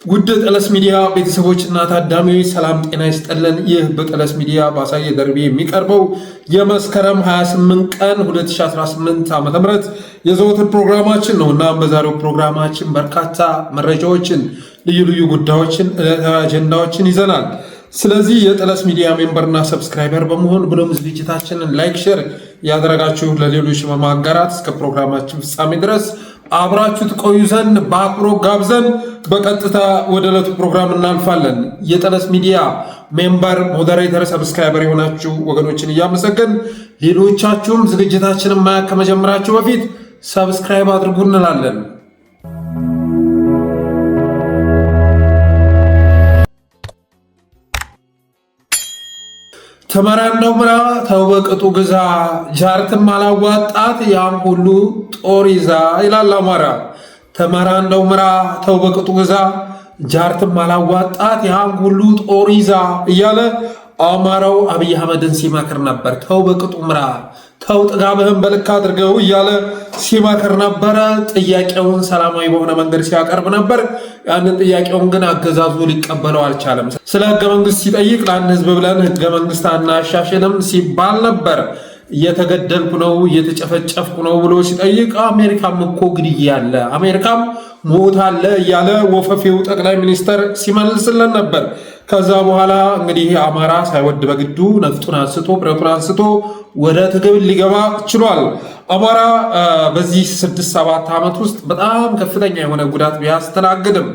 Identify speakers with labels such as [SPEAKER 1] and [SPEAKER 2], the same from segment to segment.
[SPEAKER 1] ውድ ጠለስ ሚዲያ ቤተሰቦችና ታዳሚዎች ሰላም ጤና ይስጥልን። ይህ በጠለስ ሚዲያ ባሳየ ደርቤ የሚቀርበው የመስከረም 28 ቀን 2018 ዓ.ም የዘወትር ፕሮግራማችን ነው እና በዛሬው ፕሮግራማችን በርካታ መረጃዎችን፣ ልዩ ጉዳዮችን፣ አጀንዳዎችን ይዘናል። ስለዚህ የጠለስ ሚዲያ ሜምበርና ሰብስክራይበር በመሆን ብሎም ዝግጅታችንን ላይክ፣ ሼር ያደረጋችሁ ለሌሎች በማጋራት እስከ ፕሮግራማችን ፍጻሜ ድረስ አብራችሁ ትቆዩ ዘንድ በአክብሮት ጋብዘን በቀጥታ ወደ ዕለቱ ፕሮግራም እናልፋለን። የጠለስ ሚዲያ ሜምበር፣ ሞዴሬተር፣ ሰብስክራይበር የሆናችሁ ወገኖችን እያመሰገን ሌሎቻችሁም ዝግጅታችንን ማየት ከመጀመራችሁ በፊት ሰብስክራይብ አድርጉ እንላለን። ተመራ እንደው ምራ ተው በቅጡ ግዛ ጃርትም አላዋጣት ያን ሁሉ ጦር ይዛ ይላል አማራ። ተመራ እንደው ምራ ተው በቅጡ ግዛ ጃርትም አላዋጣት ያን ሁሉ ጦር ይዛ እያለ አማራው አብይ አህመድን ሲመክር ነበር። ተው በቅጡ ምራ፣ ተው ጥጋብህን በልክ አድርገው እያለ ሲመክር ነበረ። ጥያቄውን ሰላማዊ በሆነ መንገድ ሲያቀርብ ነበር። ያንን ጥያቄውን ግን አገዛዙ ሊቀበለው አልቻለም። ስለ ህገ መንግስት ሲጠይቅ ለአንድ ህዝብ ብለን ህገ መንግስት አናሻሽልም ሲባል ነበር። እየተገደልኩ ነው እየተጨፈጨፍኩ ነው ብሎ ሲጠይቅ አሜሪካም እኮ ግድያ አለ፣ አሜሪካም ሞት አለ እያለ ወፈፌው ጠቅላይ ሚኒስተር ሲመልስልን ነበር። ከዛ በኋላ እንግዲህ አማራ ሳይወድ በግዱ ነፍጡን አንስቶ ብረቱን አንስቶ ወደ ትግል ሊገባ ችሏል። አማራ በዚህ 6-7 ዓመት ውስጥ በጣም ከፍተኛ የሆነ ጉዳት ቢያስተናግድም፣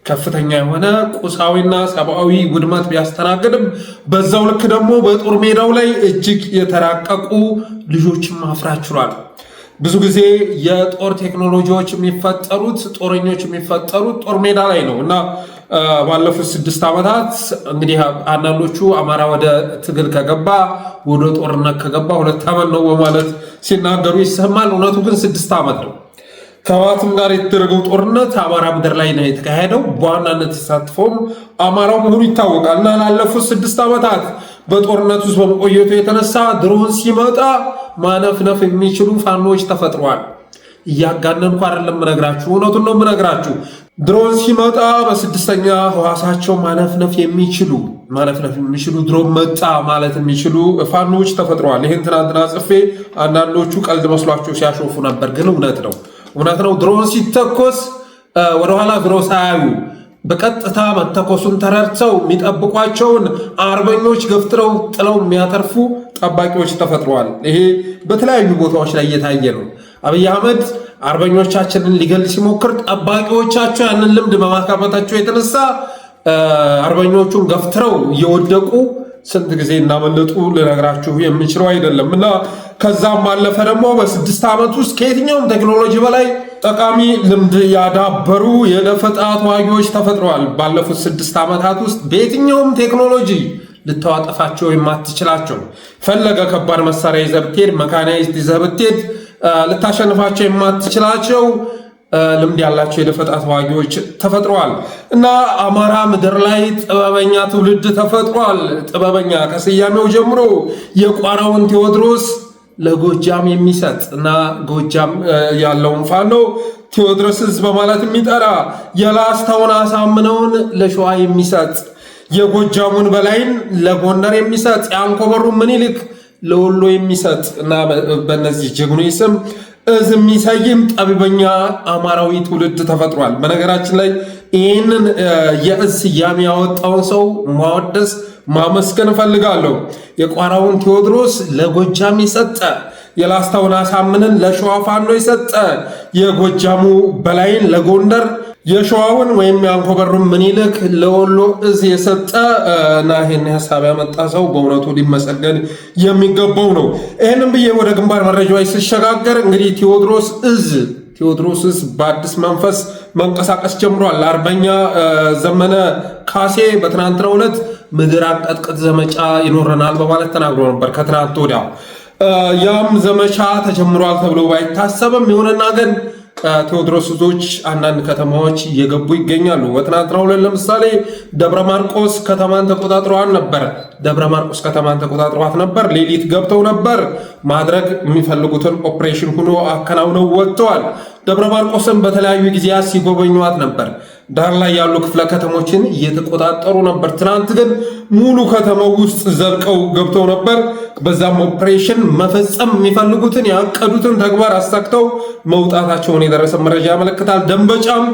[SPEAKER 1] ከፍተኛ የሆነ ቁሳዊና ሰብአዊ ውድመት ቢያስተናግድም፣ በዛው ልክ ደግሞ በጦር ሜዳው ላይ እጅግ የተራቀቁ ልጆችን ማፍራት ችሏል። ብዙ ጊዜ የጦር ቴክኖሎጂዎች የሚፈጠሩት ጦረኞች የሚፈጠሩት ጦር ሜዳ ላይ ነው እና ባለፉት 6 ዓመታት እንግዲህ አንዳንዶቹ አማራ ወደ ትግል ከገባ ወደ ጦርነት ከገባ 2 ዓመት ነው በማለት ሲናገሩ ይሰማል። እውነቱ ግን 6 ዓመት ነው። ከህወሓትም ጋር የተደረገው ጦርነት አማራ ምድር ላይ ነው የተካሄደው። በዋናነት ተሳትፎም አማራው መሆኑ ይታወቃል እና ላለፉት 6 ዓመታት በጦርነት ውስጥ በመቆየቱ የተነሳ ድሮን ሲመጣ ማነፍነፍ የሚችሉ ፋኖች ተፈጥሯል። እያጋነንኩ አይደለም የምነግራችሁ፣ እውነቱን ነው የምነግራችሁ። ድሮን ሲመጣ በስድስተኛ ህዋሳቸው ማነፍነፍ የሚችሉ ድሮን መጣ ማለት የሚችሉ ፋኖች ተፈጥረዋል። ይህን ትናንትና ጽፌ አንዳንዶቹ ቀልድ መስሏቸው ሲያሾፉ ነበር፣ ግን እውነት ነው። ድሮን ሲተኮስ ወደኋላ ድሮ ሳያዩ በቀጥታ መተኮሱን ተረድተው የሚጠብቋቸውን አርበኞች ገፍትረው ጥለው የሚያተርፉ ጠባቂዎች ተፈጥረዋል። ይሄ በተለያዩ ቦታዎች ላይ እየታየ ነው። አብይ አህመድ አርበኞቻችንን ሊገል ሲሞክር ጠባቂዎቻቸው ያንን ልምድ በማካበታቸው የተነሳ አርበኞቹን ገፍትረው እየወደቁ ስንት ጊዜ እናመለጡ ልነግራችሁ የምችለው አይደለም እና ከዛም ባለፈ ደግሞ በ6 ዓመት ውስጥ ከየትኛውም ቴክኖሎጂ በላይ ጠቃሚ ልምድ ያዳበሩ የደፈጣ ተዋጊዎች ተፈጥረዋል። ባለፉት 6 ዓመታት ውስጥ በየትኛውም ቴክኖሎጂ ልታዋጠፋቸው የማትችላቸው ፈለገ ከባድ መሳሪያ ይዘህ ብትሄድ፣ መካናይዝድ ይዘህ ብትሄድ ልታሸንፋቸው የማትችላቸው ልምድ ያላቸው የደፈጣ ተዋጊዎች ተፈጥረዋል እና አማራ ምድር ላይ ጥበበኛ ትውልድ ተፈጥሯል። ጥበበኛ ከስያሜው ጀምሮ የቋራውን ቴዎድሮስ ለጎጃም የሚሰጥ እና ጎጃም ያለውን ፋኖ ቴዎድሮስስ በማለት የሚጠራ፣ የላስታውን አሳምነውን ለሸዋ የሚሰጥ፣ የጎጃሙን በላይን ለጎንደር የሚሰጥ፣ የአንኮበሩ ምኒልክ ለወሎ የሚሰጥ እና በእነዚህ ጀግኖች ስም እዝ የሚሰይም ጠቢበኛ አማራዊ ትውልድ ተፈጥሯል። በነገራችን ላይ ይህንን የእዝ ስያሜ ያወጣውን ሰው ማወደስ ማመስገን እፈልጋለሁ። የቋራውን ቴዎድሮስ ለጎጃም የሰጠ፣ የላስታውን አሳምንን ለሸዋ ፋኖ የሰጠ፣ የጎጃሙ በላይን ለጎንደር፣ የሸዋውን ወይም የአንኮበሩን ምኒልክ ለወሎ እዝ የሰጠ እና ይህን ሀሳብ ያመጣ ሰው በእውነቱ ሊመሰገን የሚገባው ነው። ይህንም ብዬ ወደ ግንባር መረጃዎች ስሸጋገር እንግዲህ ቴዎድሮስ በአዲስ መንፈስ መንቀሳቀስ ጀምሯል። አርበኛ ዘመነ ካሴ በትናንትናው ዕለት ምድር አንቀጥቅጥ ዘመቻ ይኖረናል በማለት ተናግሮ ነበር ከትናንት ወዲያ። ያም ዘመቻ ተጀምሯል ተብሎ ባይታሰብም ይሁንና ግን ቴዎድሮሶች አንዳንድ ከተማዎች እየገቡ ይገኛሉ። በትናንትናው ዕለት ለምሳሌ ደብረ ማርቆስ ከተማን ተቆጣጥረዋት ነበር። ሌሊት ገብተው ነበር። ማድረግ የሚፈልጉትን ኦፕሬሽን ሆኖ አከናውነው ወጥተዋል። ደብረ ማርቆስን በተለያዩ ጊዜያት ሲጎበኟት ነበር። ዳር ላይ ያሉ ክፍለ ከተሞችን እየተቆጣጠሩ ነበር። ትናንት ግን ሙሉ ከተማው ውስጥ ዘልቀው ገብተው ነበር። በዛም ኦፕሬሽን መፈጸም የሚፈልጉትን ያቀዱትን ተግባር አሳክተው መውጣታቸውን የደረሰ መረጃ ያመለክታል። ደንበጫም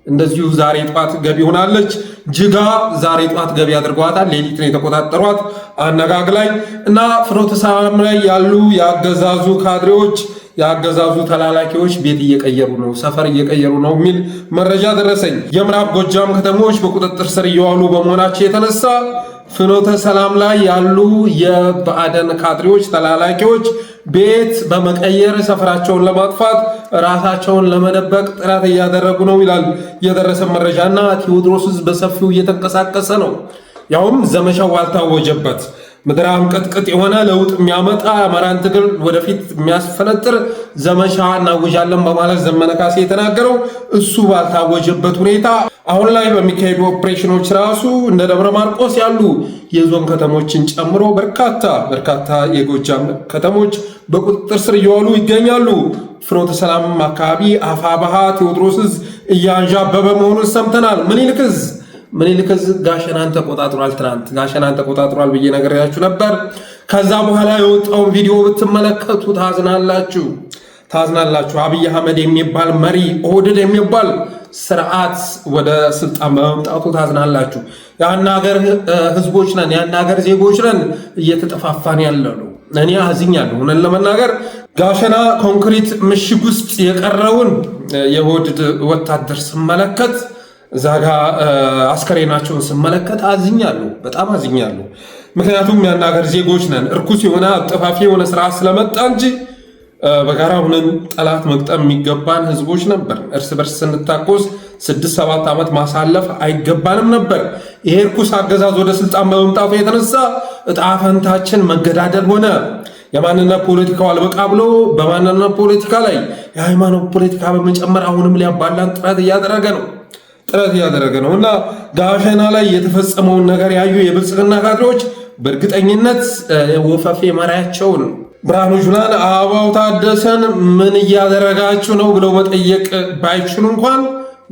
[SPEAKER 1] እንደዚሁ ዛሬ ጧት ገቢ ሆናለች። ጅጋ ዛሬ ጧት ገቢ አድርጓታል። ሌሊት ነው የተቆጣጠሯት አነጋግ ላይ እና ፍኖተ ሰላም ላይ ያሉ የአገዛዙ ካድሬዎች የአገዛዙ ተላላኪዎች ቤት እየቀየሩ ነው፣ ሰፈር እየቀየሩ ነው የሚል መረጃ ደረሰኝ። የምዕራብ ጎጃም ከተሞች በቁጥጥር ስር እየዋሉ በመሆናቸው የተነሳ ፍኖተ ሰላም ላይ ያሉ የብአዴን ካድሬዎች ተላላኪዎች ቤት በመቀየር ሰፈራቸውን ለማጥፋት ራሳቸውን ለመደበቅ ጥረት እያደረጉ ነው ይላል የደረሰ መረጃና ቴዎድሮስ በሰፊው እየተንቀሳቀሰ ነው። ያውም ዘመቻው አልታወጀበት ምድር አንቀጥቅጥ የሆነ ለውጥ የሚያመጣ አማራን ትግል ወደፊት የሚያስፈነጥር ዘመቻ እናውጃለን በማለት ዘመነ ካሴ የተናገረው እሱ ባልታወጀበት ሁኔታ አሁን ላይ በሚካሄዱ ኦፕሬሽኖች ራሱ እንደ ደብረ ማርቆስ ያሉ የዞን ከተሞችን ጨምሮ በርካታ የጎጃም ከተሞች በቁጥጥር ስር እየዋሉ ይገኛሉ። ፍኖተ ሰላም አካባቢ አፋባሃ ቴዎድሮስ እያንዣበበ መሆኑን ሰምተናል። ምኒልክ ጋሸናን ተቆጣጥሯል። ትናንት ጋሸናን ተቆጣጥሯል ብዬ ነግሬያችሁ ነበር። ከዛ በኋላ የወጣውን ቪዲዮ ብትመለከቱ ታዝናላችሁ። አብይ አህመድ የሚባል መሪ ኦህዴድ የሚባል ስርዓት ወደ ስልጣን በመምጣቱ ታዝናላችሁ። ያን ሀገር ህዝቦች ነን፣ ያን ሀገር ዜጎች ነን እየተጠፋፋን ያለው እኔ አዝኛለሁ። እውነት ለመናገር ጋሸና ኮንክሪት ምሽግ ውስጥ የቀረውን የኦህዴድ ወታደር ስመለከት እዛ ጋ አስከሬናቸውን ስመለከት አዝኛለሁ፣ በጣም አዝኛለሁ። ምክንያቱም ያን ሀገር ዜጎች ነን። እርኩስ የሆነ አጠፋፊ የሆነ ስርዓት ስለመጣ እንጂ በጋራ ሁነን ጠላት መቅጠም የሚገባን ህዝቦች ነበር። እርስ በርስ ስንታኮስ 6-7 ዓመት ማሳለፍ አይገባንም ነበር። ይሄ እርኩስ አገዛዝ ወደ ስልጣን በመምጣቱ የተነሳ እጣ ፈንታችን መገዳደል ሆነ። የማንነት ፖለቲካው አልበቃ ብሎ በማንነት ፖለቲካ ላይ የሃይማኖት ፖለቲካ በመጨመር አሁንም ሊያባላን ጥረት እያደረገ ነው እና ጋሸና ላይ የተፈጸመውን ነገር ያዩ የብልጽግና ካድሬዎች በእርግጠኝነት ወፈፌ መሪያቸውን ብርሃኑ ጁላን አበባው ታደሰን ምን እያደረጋችሁ ነው ብለው መጠየቅ ባይችሉ እንኳን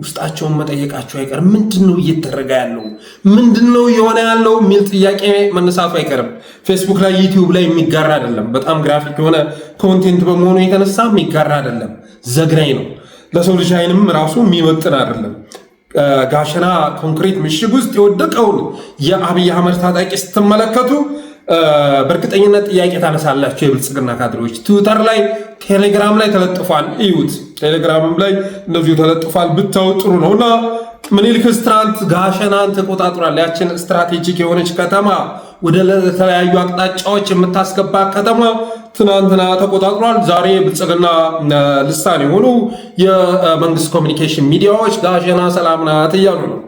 [SPEAKER 1] ውስጣቸውን መጠየቃቸው አይቀርም። ምንድነው እየተደረገ ያለው? ምንድነው የሆነ ያለው የሚል ጥያቄ መነሳቱ አይቀርም። ፌስቡክ ላይ ዩቲዩብ ላይ የሚጋራ አይደለም። በጣም ግራፊክ የሆነ ኮንቴንት በመሆኑ የተነሳ የሚጋራ አይደለም። ዘግናኝ ነው። ለሰው ልጅ አይንም ራሱ የሚመጥን አይደለም። ጋሸና ኮንክሪት ምሽግ ውስጥ የወደቀውን የአብይ አህመድ ታጣቂ ስትመለከቱ በእርግጠኝነት ጥያቄ ታነሳላችሁ። የብልጽግና ካድሬዎች ትዊተር ላይ ቴሌግራም ላይ ተለጥፏል፣ እዩት። ቴሌግራም ላይ እንደዚሁ ተለጥፏል፣ ብታው ጥሩ ነው እና ምኒልክ ትናንት ጋሸናን ተቆጣጥሯል። ያችን ስትራቴጂክ የሆነች ከተማ ወደ ተለያዩ አቅጣጫዎች የምታስገባ ከተማ ትናንትና ተቆጣጥሯል። ዛሬ ብልጽግና ልሳን የሆኑ የመንግስት ኮሚኒኬሽን ሚዲያዎች ጋሸና ሰላም ናት እያሉ ነው።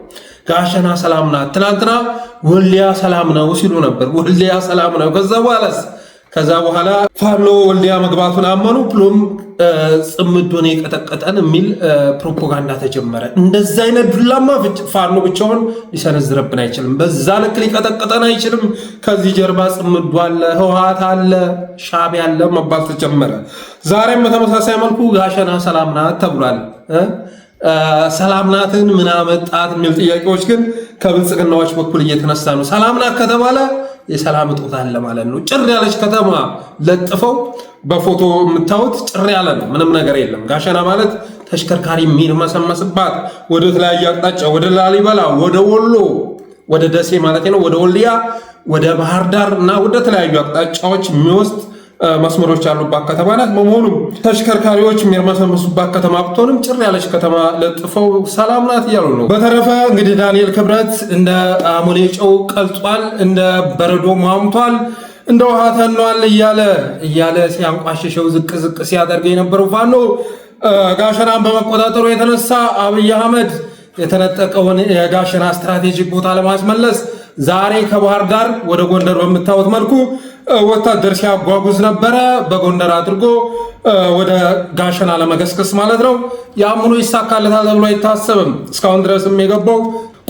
[SPEAKER 1] ጋሸና ሰላም ናት። ትናንትና ወልዲያ ሰላም ነው ሲሉ ነበር። ወልዲያ ሰላም ነው። ከዛ በኋላ ፋኖ ወልዲያ መግባቱን አመኑ። ፕሎም ጽምዶን የቀጠቀጠን የሚል ፕሮፓጋንዳ ተጀመረ። እንደዛ አይነት ዱላማ ፋኖ ብቻውን ሊሰነዝረብን አይችልም። በዛ ልክ ሊቀጠቀጠን አይችልም። ከዚህ ጀርባ ጽምዶ አለ፣ ህወሓት አለ፣ ሻዕቢያ አለ መባል ተጀመረ። ዛሬም በተመሳሳይ መልኩ ጋሸና ሰላም ናት ተብሏል። ሰላም ናትን ምን አመጣት የሚል ጥያቄዎች ግን ከብልጽግናዎች በኩል እየተነሳ ነው። ሰላም ናት ከተባለ የሰላም እጦት አለ ማለት ነው። ጭር ያለች ከተማ ለጥፈው በፎቶ የምታዩት ጭር ያለ ነው፣ ምንም ነገር የለም። ጋሸና ማለት ተሽከርካሪ የሚርመሰመስባት ወደ ተለያየ አቅጣጫ ወደ ላሊበላ፣ ወደ ወሎ፣ ወደ ደሴ ማለት ነው፣ ወደ ወልዲያ፣ ወደ ባህር ዳር እና ወደ ተለያዩ አቅጣጫዎች የሚወስድ መስመሮች ያሉባት ከተማ ናት። በመሆኑም ተሽከርካሪዎች የሚርመሰመሱባት ከተማ ብትሆንም ጭር ያለች ከተማ ለጥፈው ሰላም ናት እያሉ ነው። በተረፈ እንግዲህ ዳንኤል ክብረት እንደ አሞሌ ጨው ቀልጧል፣ እንደ በረዶ ሟምቷል፣ እንደ ውሃ ተኗል እያለ ሲያንቋሽሸው ዝቅ ሲያደርገ የነበረው ፋኖ ጋሸናን በመቆጣጠሩ የተነሳ አብይ አህመድ የተነጠቀውን የጋሸና ስትራቴጂክ ቦታ ለማስመለስ ዛሬ ከባህር ዳር ወደ ጎንደር በምታዩት መልኩ ወታደር ሲያጓጉዝ ነበረ። በጎንደር አድርጎ ወደ ጋሸና ለመገስገስ ማለት ነው። ያምኑ ይሳካለታል ተብሎ አይታሰብም። እስካሁን ድረስም የገባው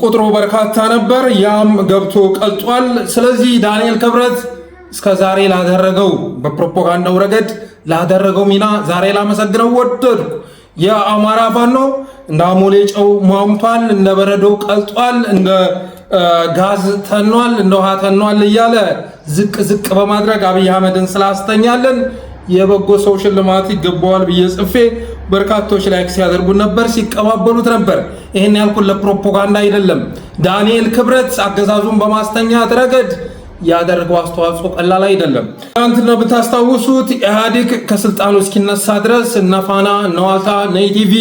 [SPEAKER 1] ቁጥሩ በርካታ ነበር። ያም ገብቶ ቀልጧል። ስለዚህ ዳንኤል ክብረት እስከ ዛሬ ላደረገው በፕሮፓጋንዳው ረገድ ላደረገው ሚና ዛሬ ላመሰግነው ወደድኩ። የአማራ ፋኖ እንደ አሞሌ ጨው ሟምቷል፣ እንደ በረዶ ቀልጧል፣ እንደ ጋዝ ተኗል፣ እንደ ውሃ ተኗል እያለ ዝቅ ዝቅ በማድረግ አብይ አህመድን ስላስተኛለን የበጎ ሰው ሽልማት ይገባዋል ብዬ ጽፌ በርካቶች ላይክ ሲያደርጉ ነበር፣ ሲቀባበሉት ነበር። ይሄን ያልኩት ለፕሮፓጋንዳ አይደለም። ዳንኤል ክብረት አገዛዙን በማስተኛት ረገድ ያደረገው አስተዋጽኦ ቀላል አይደለም። ትናንትና ብታስታውሱት ኢህአዴግ ከስልጣኑ እስኪነሳ ድረስ እነ ፋና፣ እነ ዋልታ፣ እነ ኢቲቪ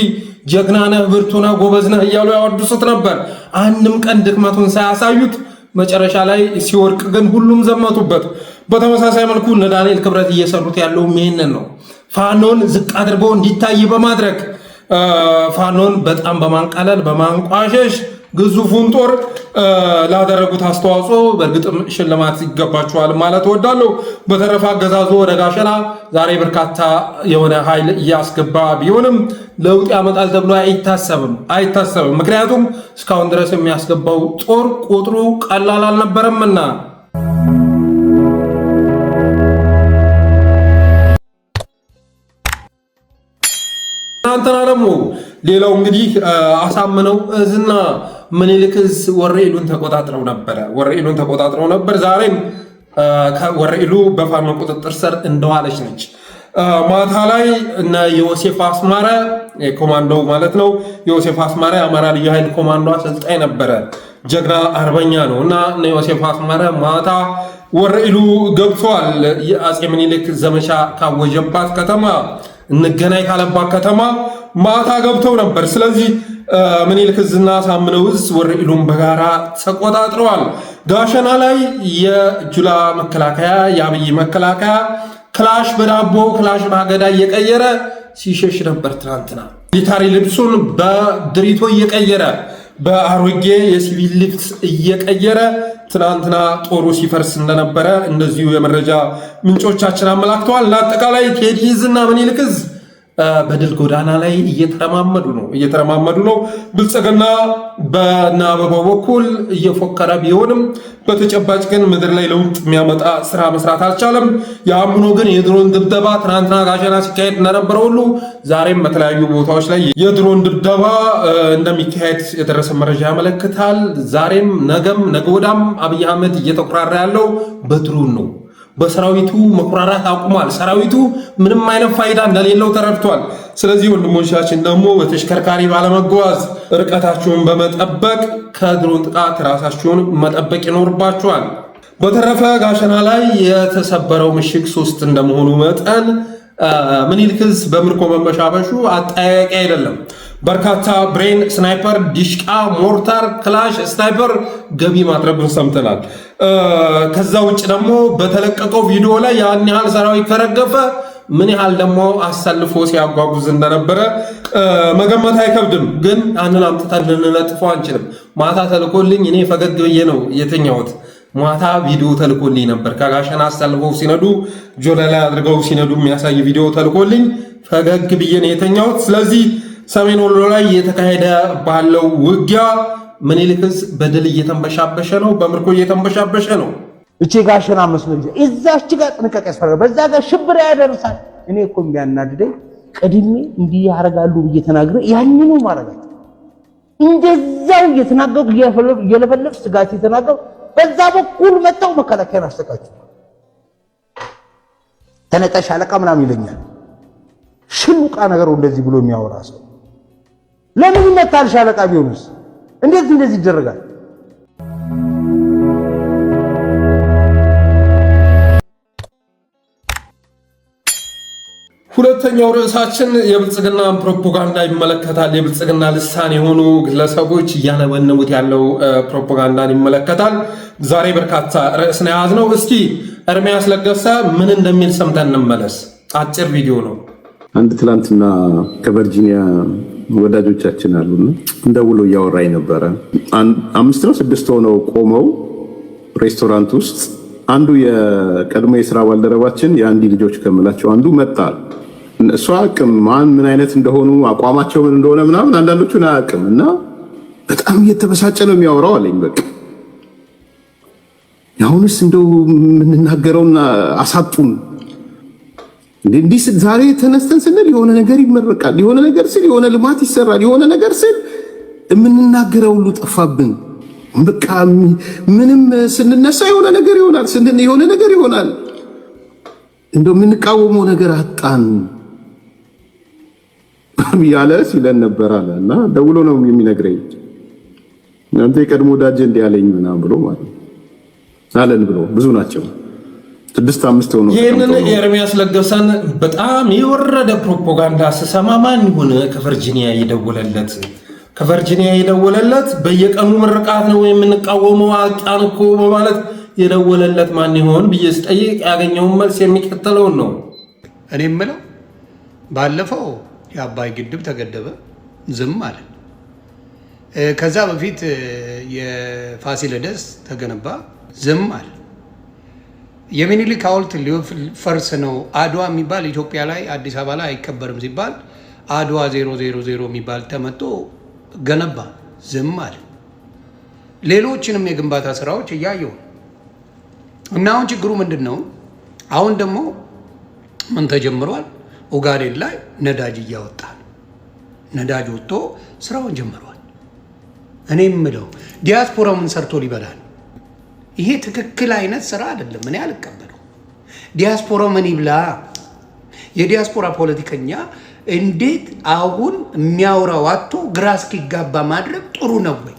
[SPEAKER 1] ጀግና ነህ፣ ብርቱ ነህ፣ ጎበዝ ነህ እያሉ ያወድሱት ነበር። አንድም ቀን ድክመቱን ሳያሳዩት መጨረሻ ላይ ሲወርቅ ግን ሁሉም ዘመቱበት። በተመሳሳይ መልኩ እነ ዳንኤል ክብረት እየሰሩት ያለው ይሄንን ነው። ፋኖን ዝቅ አድርጎ እንዲታይ በማድረግ ፋኖን በጣም በማንቀለል በማንቋሸሽ ግዙፉን ጦር ላደረጉት አስተዋጽኦ በእርግጥም ሽልማት ይገባቸዋል ማለት እወዳለሁ። በተረፈ አገዛዙ ወደ ጋሸና ዛሬ በርካታ የሆነ ኃይል እያስገባ ቢሆንም ለውጥ ያመጣል ተብሎ አይታሰብም። ምክንያቱም እስካሁን ድረስ የሚያስገባው ጦር ቁጥሩ ቀላል አልነበረምና። ትናንትና ደግሞ ሌላው እንግዲህ አሳምነው እዝና ምኒልክ እዝ ወረኢሉን ተቆጣጥረው ነበር። ዛሬም ወረኢሉ በፋኖ ቁጥጥር ስር እንደዋለች ነች። ማታ ላይ እነ ዮሴፍ አስማረ ኮማንዶ ማለት ነው። ዮሴፍ አስማረ የአማራ ልዩ ኃይል ኮማንዶ አሰልጣኝ ነበረ። ጀግና አርበኛ ነው እና እነ ዮሴፍ አስማረ ማታ ወረኢሉ ገብቷል። የአፄ ምኒልክ ዘመቻ ካወጀባት ከተማ እንገናኝ ካለባት ከተማ ማታ ገብተው ነበር። ስለዚህ ምኒልክ እዝና አሳምነው እዝ ወረኢሉን በጋራ ተቆጣጥረዋል። ጋሸና ላይ የጁላ መከላከያ የአብይ መከላከያ ክላሽ በዳቦ ክላሽ በአገዳ እየቀየረ ሲሸሽ ነበር። ትናንትና ሚሊታሪ ልብሱን በድሪቶ እየቀየረ በአሮጌ የሲቪል ልብስ እየቀየረ ትናንትና ጦሩ ሲፈርስ እንደነበረ እንደዚሁ የመረጃ ምንጮቻችን አመላክተዋል። ለአጠቃላይ ቴዲ እዝና ምኒልክ እዝ በድል ጎዳና ላይ እየተረማመዱ ነው። ብልጽግና በእነ አበባው በኩል እየፎከረ ቢሆንም በተጨባጭ ግን ምድር ላይ ለውጥ የሚያመጣ ስራ መስራት አልቻለም። ያም ሆኖ ግን የድሮን ድብደባ ትናንትና ጋሸና ሲካሄድ እንደነበረ ሁሉ ዛሬም በተለያዩ ቦታዎች ላይ የድሮን ድብደባ እንደሚካሄድ የደረሰ መረጃ ያመለክታል። ዛሬም ነገም ነገ ወዲያም አብይ አህመድ እየተኩራራ ያለው በድሮን ነው። በሰራዊቱ መኩራራት አቁሟል። ሰራዊቱ ምንም አይነት ፋይዳ እንደሌለው ተረድቷል። ስለዚህ ወንድሞቻችን ደግሞ በተሽከርካሪ ባለመጓዝ ርቀታችሁን በመጠበቅ ከድሮን ጥቃት ራሳችሁን መጠበቅ ይኖርባችኋል። በተረፈ ጋሸና ላይ የተሰበረው ምሽግ 3 እንደመሆኑ መጠን ምኒልክ እዝ በምርኮ መመሻበሹ አጠያያቂ አይደለም። በርካታ ብሬን፣ ስናይፐር፣ ዲሽቃ፣ ሞርታር፣ ክላሽ፣ ስናይፐር ገቢ ማድረጉን ሰምተናል። ከዛ ውጭ ደግሞ በተለቀቀው ቪዲዮ ላይ ያን ያህል ሰራዊት ከረገፈ ምን ያህል ደግሞ አሰልፎ ሲያጓጉዝ እንደነበረ መገመት አይከብድም። ግን አንን አምጥተን ልንለጥፈው አንችልም። ማታ ተልኮልኝ እኔ ፈገግ ብዬ ነው የተኛሁት። ማታ ቪዲዮ ተልኮልኝ ነበር። ከጋሸና አሰልፈው ሲነዱ ጆለ ላይ አድርገው ሲነዱ የሚያሳይ ቪዲዮ ተልኮልኝ ፈገግ ብዬ ነው የተኛሁት። ስለዚህ ሰሜን ወሎ ላይ እየተካሄደ ባለው ውጊያ ምኒልክ እዝ በድል እየተንበሻበሸ ነው፣ በምርኮ እየተንበሻበሸ ነው።
[SPEAKER 2] እቺ ጋሸና መስሎ እዛች ጋር ጥንቃቄ ያስፈልጋል። በዛ ጋር ሽብር ያደርሳል። እኔ እኮ የሚያናድደኝ ቀድሜ እንዲህ ያደርጋሉ ብዬ ተናግረ ያንኑ ማረጋት እንደዛው እየተናገሩ እየለፈለፍ ስጋት የተናገሩ በዛ በኩል መጣው መከላከያን አስተካክሉ ተነጠሽ አለቃ ምናምን ይለኛል። ሽሉቃ ነገር እንደዚህ ብሎ የሚያወራ ሰው ለምን ይመታል? ሻለቃ ቢሆንስ እንዴት እንደዚህ ይደረጋል?
[SPEAKER 1] ሁለተኛው ርዕሳችን የብልጽግና ፕሮፓጋንዳ ይመለከታል። የብልጽግና ልሳን የሆኑ ግለሰቦች እያነበነቡት ያለው ፕሮፓጋንዳን ይመለከታል። ዛሬ በርካታ ርዕስ ነው የያዝነው። እስኪ ኤርሚያስ ለገሰ ምን እንደሚል ሰምተን እንመለስ። አጭር ቪዲዮ ነው።
[SPEAKER 3] አንድ ትላንትና ከቨርጂኒያ ወዳጆቻችን አሉና እንደውሎ እያወራኝ ነበረ። 5 ነው 6 ሆነው ቆመው ሬስቶራንት ውስጥ አንዱ የቀድሞ የስራ ባልደረባችን የአንዲ ልጆች ከምላቸው አንዱ መጣ። እሱ አያውቅም ማን ምን አይነት እንደሆኑ አቋማቸው ምን እንደሆነ ምናምን አንዳንዶቹን አያውቅም እና በጣም እየተበሳጨ ነው የሚያወራው አለኝ። በቃ አሁንስ እንደው የምንናገረውና አሳጡን እንዲህ ዛሬ ተነስተን ስንል የሆነ ነገር ይመረቃል፣ የሆነ ነገር ስል የሆነ ልማት ይሰራል፣ የሆነ ነገር ስል የምንናገረው ሁሉ ጠፋብን። በቃ ምንም ስንነሳ የሆነ ነገር ይሆናል፣ የሆነ ነገር ይሆናል። እንደው የምንቃወመው ነገር አጣን ያለ ሲለን ነበር አለ እና ደውሎ ነው የሚነግረኝ። እናንተ የቀድሞ ወዳጄ እንዲህ ያለኝ ምናምን ብሎ ማለት አለን ብሎ ብዙ ናቸው 6-5 ሆኖ
[SPEAKER 1] ይሄንን ኤርሚያስ ለገሰን በጣም የወረደ ፕሮፓጋንዳ ስሰማ ማን ይሁን ከቨርጂኒያ የደወለለት በየቀኑ ምርቃት ነው የምንቃወመው አጣን እኮ በማለት የደወለለት ማን ይሆን ብዬ ስጠይቅ ያገኘውን መልስ የሚከተለውን ነው።
[SPEAKER 4] እኔ የምለው ባለፈው የአባይ ግድብ ተገደበ፣ ዝም አለ። ከዛ በፊት የፋሲለደስ ተገነባ፣ ዝም አለ። የሚኒሊክ ሐውልት ሊፈርስ ነው፣ አድዋ የሚባል ኢትዮጵያ ላይ አዲስ አበባ ላይ አይከበርም ሲባል አድዋ 000 የሚባል ተመቶ ገነባ፣ ዝም አለ። ሌሎችንም የግንባታ ስራዎች እያየው እና አሁን ችግሩ ምንድን ነው? አሁን ደግሞ ምን ተጀምሯል? ኦጋዴን ላይ ነዳጅ እያወጣ ነዳጅ ወጥቶ ስራውን ጀምሯል። እኔ የምለው ዲያስፖራ ምን ሰርቶ ሊበላል? ይሄ ትክክል አይነት ስራ አይደለም። እኔ አልቀበለው። ዲያስፖራ ምን ይብላ? የዲያስፖራ ፖለቲከኛ እንዴት አሁን የሚያወራው አጥቶ ግራ እስኪጋባ ማድረግ ጥሩ ነው ወይ?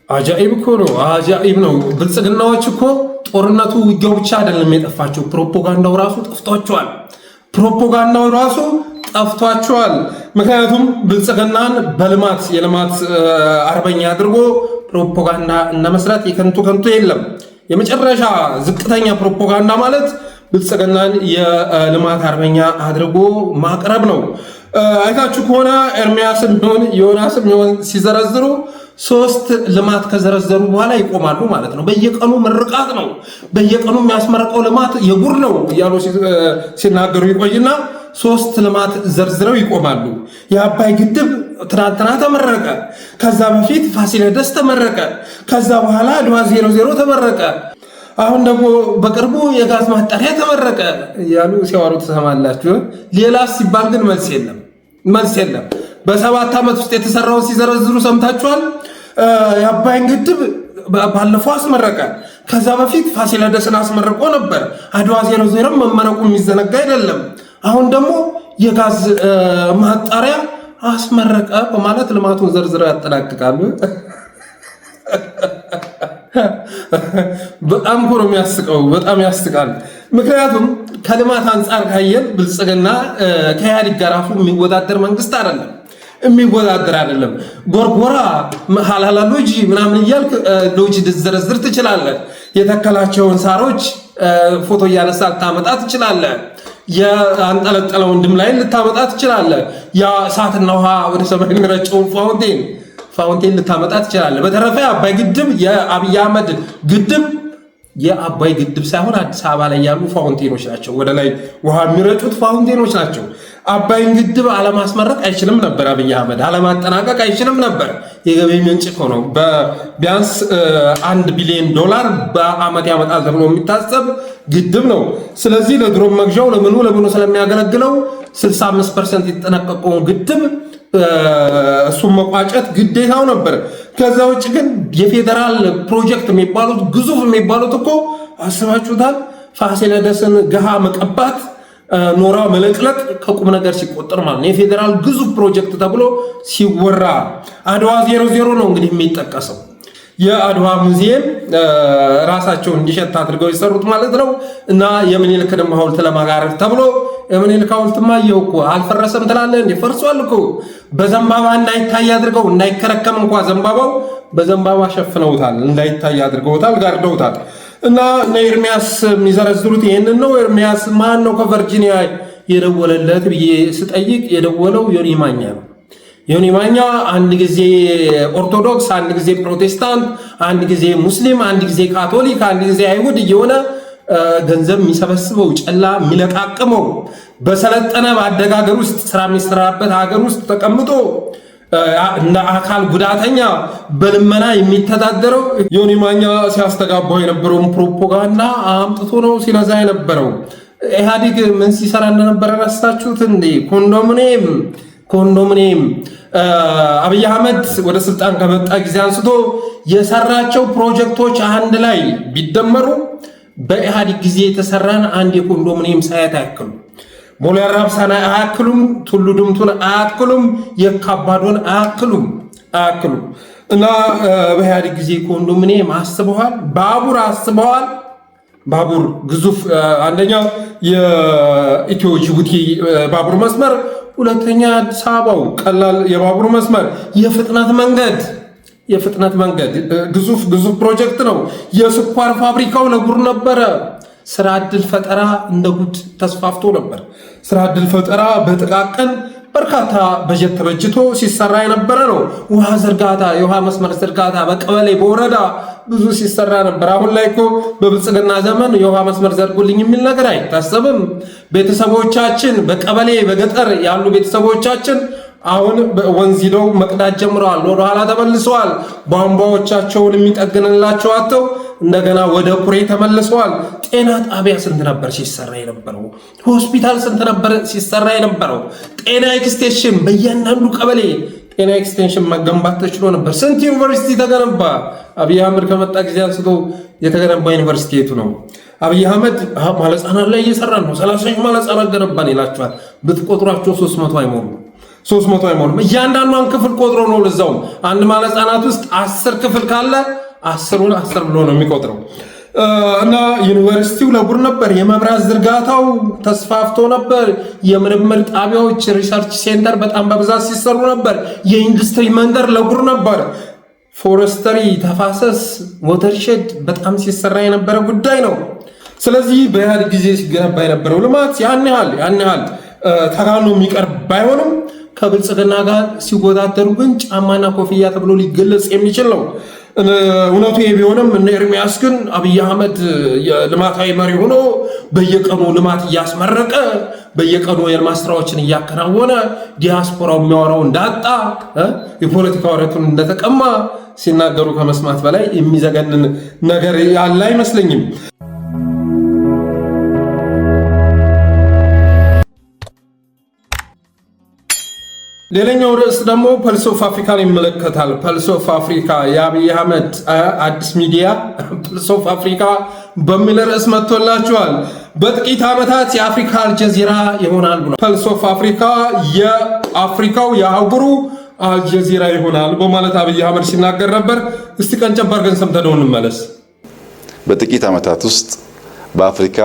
[SPEAKER 1] አጃኢብ እኮ ነው፣ አጃኢብ ነው። ብልጽግናዎች እኮ ጦርነቱ ውጊያው ብቻ አይደለም የጠፋቸው፣ ፕሮፓጋንዳው ራሱ ጠፍቷቸዋል። ምክንያቱም ብልጽግናን በልማት የልማት አርበኛ አድርጎ ፕሮፓጋንዳ እና መስራት የከንቱ የለም። የመጨረሻ ዝቅተኛ ፕሮፓጋንዳ ማለት ብልጽግናን የልማት አርበኛ አድርጎ ማቅረብ ነው። አይታችሁ ከሆነ ኤርሚያስም ቢሆን ዮናስም ቢሆን ሲዘረዝሩ 3 ልማት ከዘረዘሩ በኋላ ይቆማሉ ማለት ነው። በየቀኑ ምርቃት ነው፣ በየቀኑ የሚያስመርቀው ልማት የጉር ነው እያሉ ሲናገሩ ይቆይና 3 ልማት ዘርዝረው ይቆማሉ። የአባይ ግድብ ትናንትና ተመረቀ፣ ከዛ በፊት ፋሲለደስ ተመረቀ፣ ከዛ በኋላ አድዋ 00 ተመረቀ፣ አሁን ደግሞ በቅርቡ የጋዝ ማጣሪያ ተመረቀ እያሉ ሲያወሩ ትሰማላችሁ። ሌላ ሲባል ግን መልስ የለም። በ7 ዓመት ውስጥ የተሰራውን ሲዘረዝሩ ሰምታችኋል። የአባይን ግድብ ባለፈው አስመረቀ፣ ከዛ በፊት ፋሲለደስን አስመርቆ ነበር። አድዋ 00 መመረቁ የሚዘነጋ አይደለም። አሁን ደግሞ የጋዝ ማጣሪያ አስመረቀ በማለት ልማቱን ዘርዝረው ያጠናቅቃሉ። በጣም እኮ ነው የሚያስቀው፣ በጣም ያስቃል። ምክንያቱም ከልማት አንጻር ካየን ብልጽግና ከኢህአዴግ ጋር ራሱ የሚወዳደር መንግስት አይደለም። ጎርጎራ ሀላላ ሎጂ ምናምን እያልክ ሎጂ ልትዘረዝር ትችላለህ። የተከላቸውን ሳሮች ፎቶ እያነሳ ልታመጣ ትችላለህ። የአንጠለጠለውን ድም ላይ ልታመጣ ትችላለህ። የእሳትና ውሃ ወደ ሰማይ የሚረጨውን ፋውንቴን ልታመጣ ትችላለህ። በተረፈ አባይ ግድብ የአብይ አህመድ ግድብ የአባይ ግድብ ሳይሆን አዲስ አበባ ላይ ያሉ ፋውንቴኖች ናቸው። ወደ ላይ ውሃ የሚረጩት ፋውንቴኖች ናቸው። አባይን ግድብ አለማስመረቅ አይችልም ነበር። አብይ አህመድ አለማጠናቀቅ አይችልም ነበር። የገቢ ምንጭ ነው። ቢያንስ $1 ቢሊዮን በአመት ያመጣል ተብሎ የሚታሰብ ግድብ ነው። ስለዚህ ለድሮም መግዣው ለምኑ ስለሚያገለግለው 65% የተጠናቀቀውን ግድብ እሱም መቋጨት ግዴታው ነበር። ከዛ ውጭ ግን የፌዴራል ፕሮጀክት የሚባሉት ግዙፍ የሚባሉት እኮ አስባችሁታል? ፋሲለደስን ገሃ መቀባት፣ ኖራ መለቅለቅ ከቁም ነገር ሲቆጠር ማለት ነው። የፌዴራል ግዙፍ ፕሮጀክት ተብሎ ሲወራ አድዋ 00 ነው እንግዲህ የሚጠቀሰው። የአድዋ ሙዚየም ራሳቸው እንዲሸት አድርገው የሰሩት ማለት ነው። እና የምኒልክን ሐውልት ለማጋረድ ተብሎ የምኒልክ ሐውልትማ ይኸው እኮ አልፈረሰም ትላለህ እንዴ? ፈርሷል እኮ። በዘንባባ እንዳይታይ አድርገው እንዳይከረከም እንኳን ዘንባባው በዘንባባ ሸፍነውታል፣ እንዳይታይ አድርገውታል፣ ጋርደውታል። እና ኤርሚያስ የሚዘረዝሩት ይሄንን ነው። ኤርሚያስ ማን ነው ከቨርጂኒያ የደወለለት ብዬ ስጠይቅ የደወለው ዮኒ ማኛ ነው። ዮኒ ማኛ አንድ ጊዜ ኦርቶዶክስ፣ አንድ ጊዜ ፕሮቴስታንት፣ አንድ ጊዜ ሙስሊም፣ አንድ ጊዜ ካቶሊክ፣ አንድ ጊዜ አይሁድ እየሆነ ገንዘብ የሚሰበስበው ጨላ የሚለቃቅመው በሰለጠነ ባደገ ሀገር ውስጥ ስራ የሚሰራበት ሀገር ውስጥ ተቀምጦ እንደ አካል ጉዳተኛ በልመና የሚተዳደረው ዮኒ ማኛ ሲያስተጋባው የነበረውን ፕሮፓጋንዳ አምጥቶ ነው ሲነዛ የነበረው። ኢህአዴግ ምን ሲሰራ እንደነበረ ረሳችሁት እንዴ? ኮንዶሚኒየም አብይ አህመድ ወደ ስልጣን ከመጣ ጊዜ አንስቶ የሰራቸው ፕሮጀክቶች አንድ ላይ ቢደመሩ በኢህአዴግ ጊዜ የተሰራን አንድ የኮንዶሚኒየም ሳይት አያክሉም። ቦሌ አራብሳን አያክሉም። ቱሉ ዲምቱን አያክሉም። የካባዶን አያክሉም። እና በኢህአዴግ ጊዜ ኮንዶሚኒየም አስበዋል። ባቡር አስበዋል። ባቡር ግዙፍ፣ አንደኛው የኢትዮ ጅቡቲ ባቡር መስመር፣ ሁለተኛ አዲስ አበባው ቀላል የባቡር መስመር፣ የፍጥነት መንገድ ግዙፍ ፕሮጀክት ነው። የስኳር ፋብሪካው ለጉር ነበረ። ስራ ዕድል ፈጠራ እንደ ጉድ ተስፋፍቶ ነበር። ስራ ዕድል ፈጠራ በጥቃቅን በርካታ በጀት ተበጅቶ ሲሰራ የነበረ ነው። ውሃ ዝርጋታ፣ የውሃ መስመር ዝርጋታ በቀበሌ በወረዳ ብዙ ሲሰራ ነበር። አሁን ላይ እኮ በብልጽግና ዘመን የውሃ መስመር ዘርጉልኝ የሚል ነገር አይታሰብም። ቤተሰቦቻችን በቀበሌ በገጠር ያሉ ቤተሰቦቻችን አሁን ወንዝ ሄደው መቅዳት ጀምረዋል። ወደኋላ ተመልሰዋል። ቧንቧዎቻቸውን የሚጠግንላቸው አጥተው እንደገና ወደ ኩሬ ተመልሰዋል። ጤና ጣቢያ ስንት ነበር ሲሰራ የነበረው? ሆስፒታል ስንት ነበር ሲሰራ የነበረው? ጤና ኤክስቴንሽን በእያንዳንዱ ቀበሌ ጤና ኤክስቴንሽን መገንባት ተችሎ ነበር። ስንት ዩኒቨርሲቲ ተገነባ? አብይ አህመድ ከመጣ ጊዜ አንስቶ የተገነባ ዩኒቨርሲቲ የቱ ነው? አብይ አህመድ ማለጻናት ላይ እየሰራ ነው። 30 ማለጻናት ገነባን ይላቸዋል። ብትቆጥሯቸው 300 አይሞሉም። እያንዳንዷን ክፍል ቆጥሮ ነው። ለዛው አንድ ማለጻናት ውስጥ 10 ክፍል ካለ 10 ብሎ ነው የሚቆጥረው። እና ዩኒቨርሲቲው ለጉር ነበር። የመብራት ዝርጋታው ተስፋፍቶ ነበር። የምርምር ጣቢያዎች ሪሰርች ሴንተር በጣም በብዛት ሲሰሩ ነበር። የኢንዱስትሪ መንደር ለጉር ነበር። ፎረስተሪ፣ ተፋሰስ፣ ወተርሼድ በጣም ሲሰራ የነበረ ጉዳይ ነው። ስለዚህ በኢህአዴግ ጊዜ ሲገነባ የነበረው ልማት ያን ያህል ተጋኖ የሚቀርብ ባይሆንም ከብልጽግና ጋር ሲወዳደሩ ግን ጫማና ኮፍያ ተብሎ ሊገለጽ የሚችል ነው። እውነቱ ይሄ ቢሆንም እነ ኤርሚያስ ግን አብይ አህመድ የልማታዊ መሪ ሆኖ በየቀኑ ልማት እያስመረቀ በየቀኑ የልማት ስራዎችን እያከናወነ ዲያስፖራው የሚያወራው እንዳጣ የፖለቲካ ወረቱን እንደተቀማ ሲናገሩ ከመስማት በላይ የሚዘገንን ነገር ያለ አይመስለኝም። ሌላኛው ርዕስ ደግሞ ፐልስ ኦፍ አፍሪካን ይመለከታል። ፐልስ ኦፍ አፍሪካ የአብይ አህመድ አዲስ ሚዲያ ፐልስ ኦፍ አፍሪካ በሚል ርዕስ መጥቶላችኋል። በጥቂት ዓመታት የአፍሪካ አልጀዚራ ይሆናል ብሏል። ፐልስ ኦፍ አፍሪካ የአፍሪካው የአህጉሩ አልጀዚራ ይሆናል በማለት አብይ አህመድ ሲናገር ነበር። እስቲ ቀንጨብ አድርገን ሰምተነው እንመለስ።
[SPEAKER 5] በጥቂት ዓመታት ውስጥ በአፍሪካ